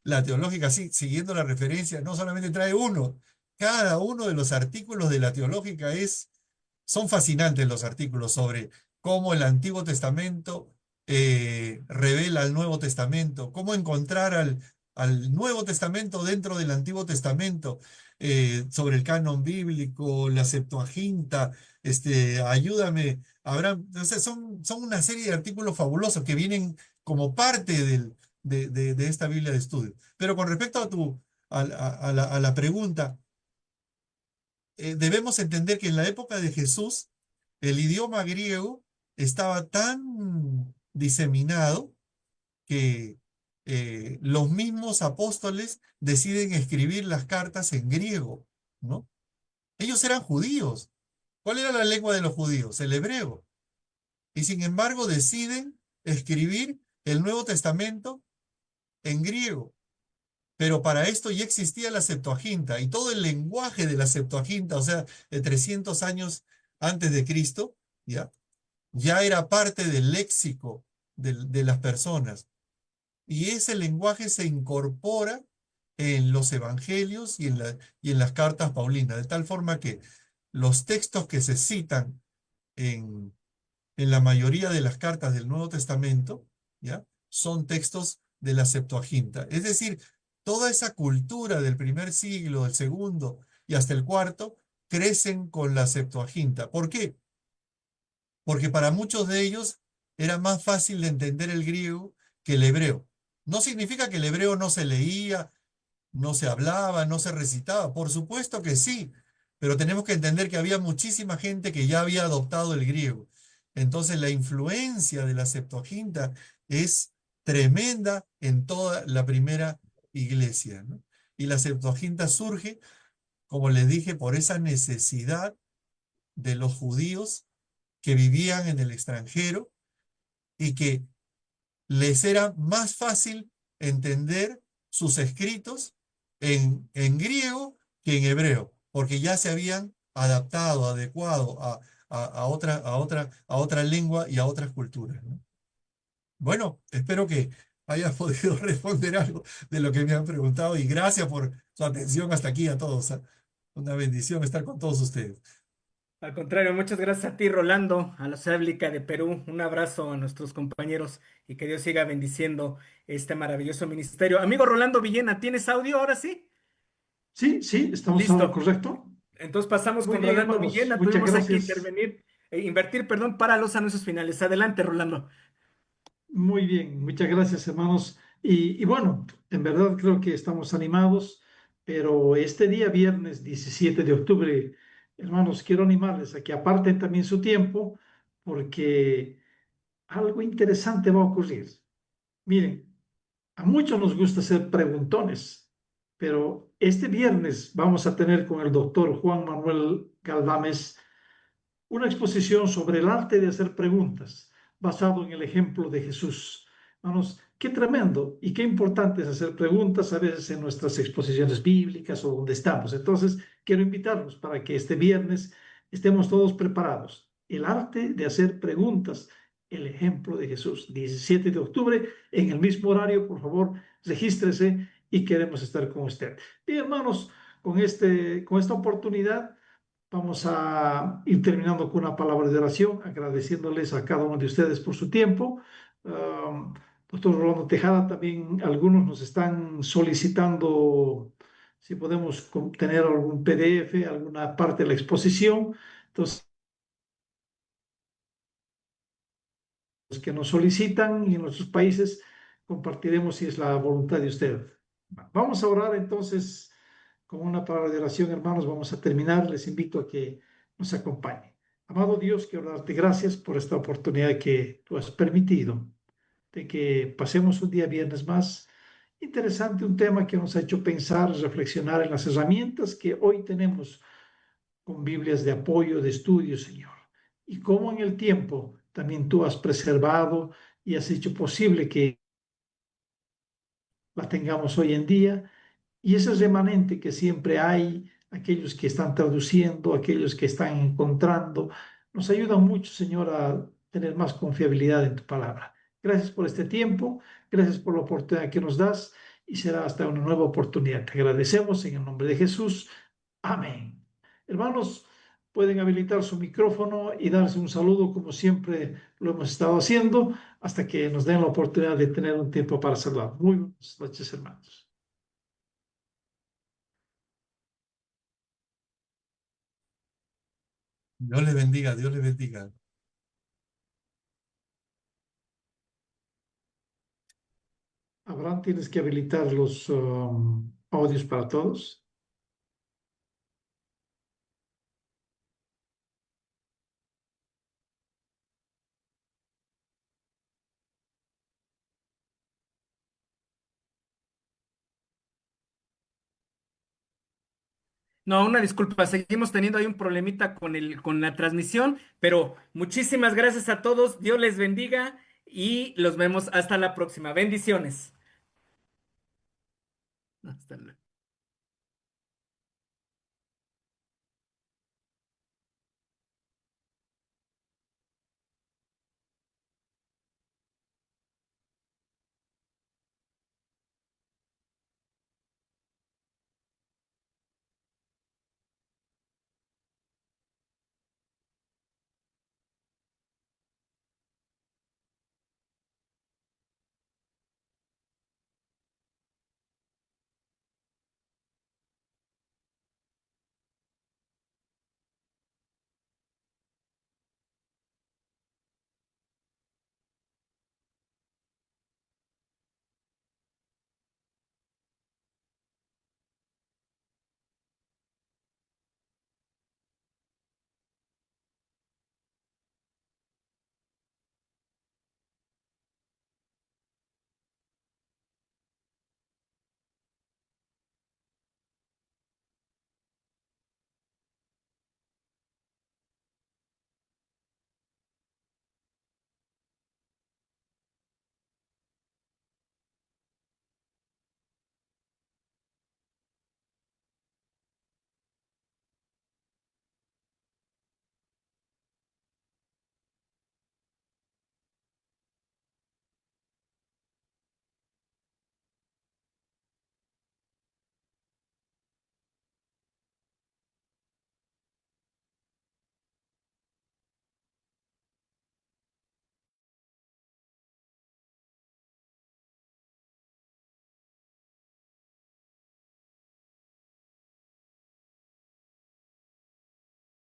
La teológica, sí, siguiendo la referencia, no solamente trae uno, cada uno de los artículos de la teológica son fascinantes los artículos sobre cómo el Antiguo Testamento revela al Nuevo Testamento, cómo encontrar al Nuevo Testamento dentro del Antiguo Testamento, sobre el canon bíblico, la Septuaginta, ayúdame, Abraham. O sea, son una serie de artículos fabulosos que vienen como parte de esta Biblia de estudio. Pero con respecto a la pregunta, debemos entender que en la época de Jesús, el idioma griego estaba tan diseminado que los mismos apóstoles deciden escribir las cartas en griego, ¿no? Ellos eran judíos. ¿Cuál era la lengua de los judíos? El hebreo. Y sin embargo deciden escribir el Nuevo Testamento en griego. Pero para esto ya existía la Septuaginta y todo el lenguaje de la Septuaginta, o sea, de 300 años antes de Cristo, ¿ya? Ya era parte del léxico de las personas. Y ese lenguaje se incorpora en los evangelios y en las cartas paulinas, de tal forma que los textos que se citan en, en la mayoría de las cartas del Nuevo Testamento, ¿ya? Son textos de la Septuaginta. Es decir, toda esa cultura del primer siglo, del segundo y hasta el cuarto, crecen con la Septuaginta. ¿Por qué? Porque para muchos de ellos era más fácil de entender el griego que el hebreo. No significa que el hebreo no se leía, no se hablaba, no se recitaba. Por supuesto que sí, pero tenemos que entender que había muchísima gente que ya había adoptado el griego. Entonces la influencia de la Septuaginta es tremenda en toda la primera iglesia, ¿no? Y la Septuaginta surge, como les dije, por esa necesidad de los judíos que vivían en el extranjero y que les era más fácil entender sus escritos en griego que en hebreo, porque ya se habían adaptado, adecuado a otra lengua y a otras culturas, ¿no? Bueno, espero que haya podido responder algo de lo que me han preguntado y gracias por su atención hasta aquí a todos, ¿ah? Una bendición estar con todos ustedes. Al contrario, muchas gracias a ti, Rolando, a la Sociedad Bíblica de Perú. Un abrazo a nuestros compañeros y que Dios siga bendiciendo este maravilloso ministerio. Amigo Rolando Villena, ¿tienes audio ahora sí? Sí, sí, estamos a lo Listo. correcto. Entonces pasamos Muy con bien, Rolando hermanos. Villena. Muchas Tuvimos aquí gracias. intervenir, invertir, perdón, para los anuncios finales. Adelante, Rolando. Muy bien, muchas gracias, hermanos. Y bueno, en verdad creo que estamos animados, pero este día, viernes 17 de octubre, hermanos, quiero animarles a que aparten también su tiempo, porque algo interesante va a ocurrir. Miren, a muchos nos gusta ser preguntones, pero este viernes vamos a tener con el doctor Juan Manuel Galdames una exposición sobre el arte de hacer preguntas, basado en el ejemplo de Jesús. Vamos, qué tremendo y qué importante es hacer preguntas a veces en nuestras exposiciones bíblicas o donde estamos. Entonces, quiero invitarlos para que este viernes estemos todos preparados. El arte de hacer preguntas, el ejemplo de Jesús. 17 de octubre, en el mismo horario, por favor, regístrese y queremos estar con usted. Bien, hermanos, con esta oportunidad vamos a ir terminando con una palabra de oración, agradeciéndoles a cada uno de ustedes por su tiempo. Doctor Rolando Tejada, también algunos nos están solicitando si podemos tener algún PDF, alguna parte de la exposición. Entonces, los que nos solicitan y en nuestros países compartiremos si es la voluntad de usted. Vamos a orar entonces con una palabra de oración, hermanos. Vamos a terminar. Les invito a que nos acompañen. Amado Dios, quiero darte gracias por esta oportunidad que tú has permitido de que pasemos un día viernes más. Interesante, un tema que nos ha hecho pensar, reflexionar en las herramientas que hoy tenemos con Biblias de apoyo, de estudio, Señor. Y cómo en el tiempo también tú has preservado y has hecho posible que la tengamos hoy en día. Y ese remanente que siempre hay, aquellos que están traduciendo, aquellos que están encontrando, nos ayudan mucho, Señor, a tener más confiabilidad en tu palabra. Gracias por este tiempo, gracias por la oportunidad que nos das y será hasta una nueva oportunidad. Te agradecemos en el nombre de Jesús. Amén. Hermanos, pueden habilitar su micrófono y darse un saludo como siempre lo hemos estado haciendo hasta que nos den la oportunidad de tener un tiempo para saludar. Muy buenas noches, hermanos. Dios les bendiga, Dios les bendiga. Abraham, tienes que habilitar los audios para todos. No, una disculpa, seguimos teniendo ahí un problemita con la transmisión, pero muchísimas gracias a todos, Dios les bendiga y los vemos hasta la próxima. Bendiciones. Hasta luego.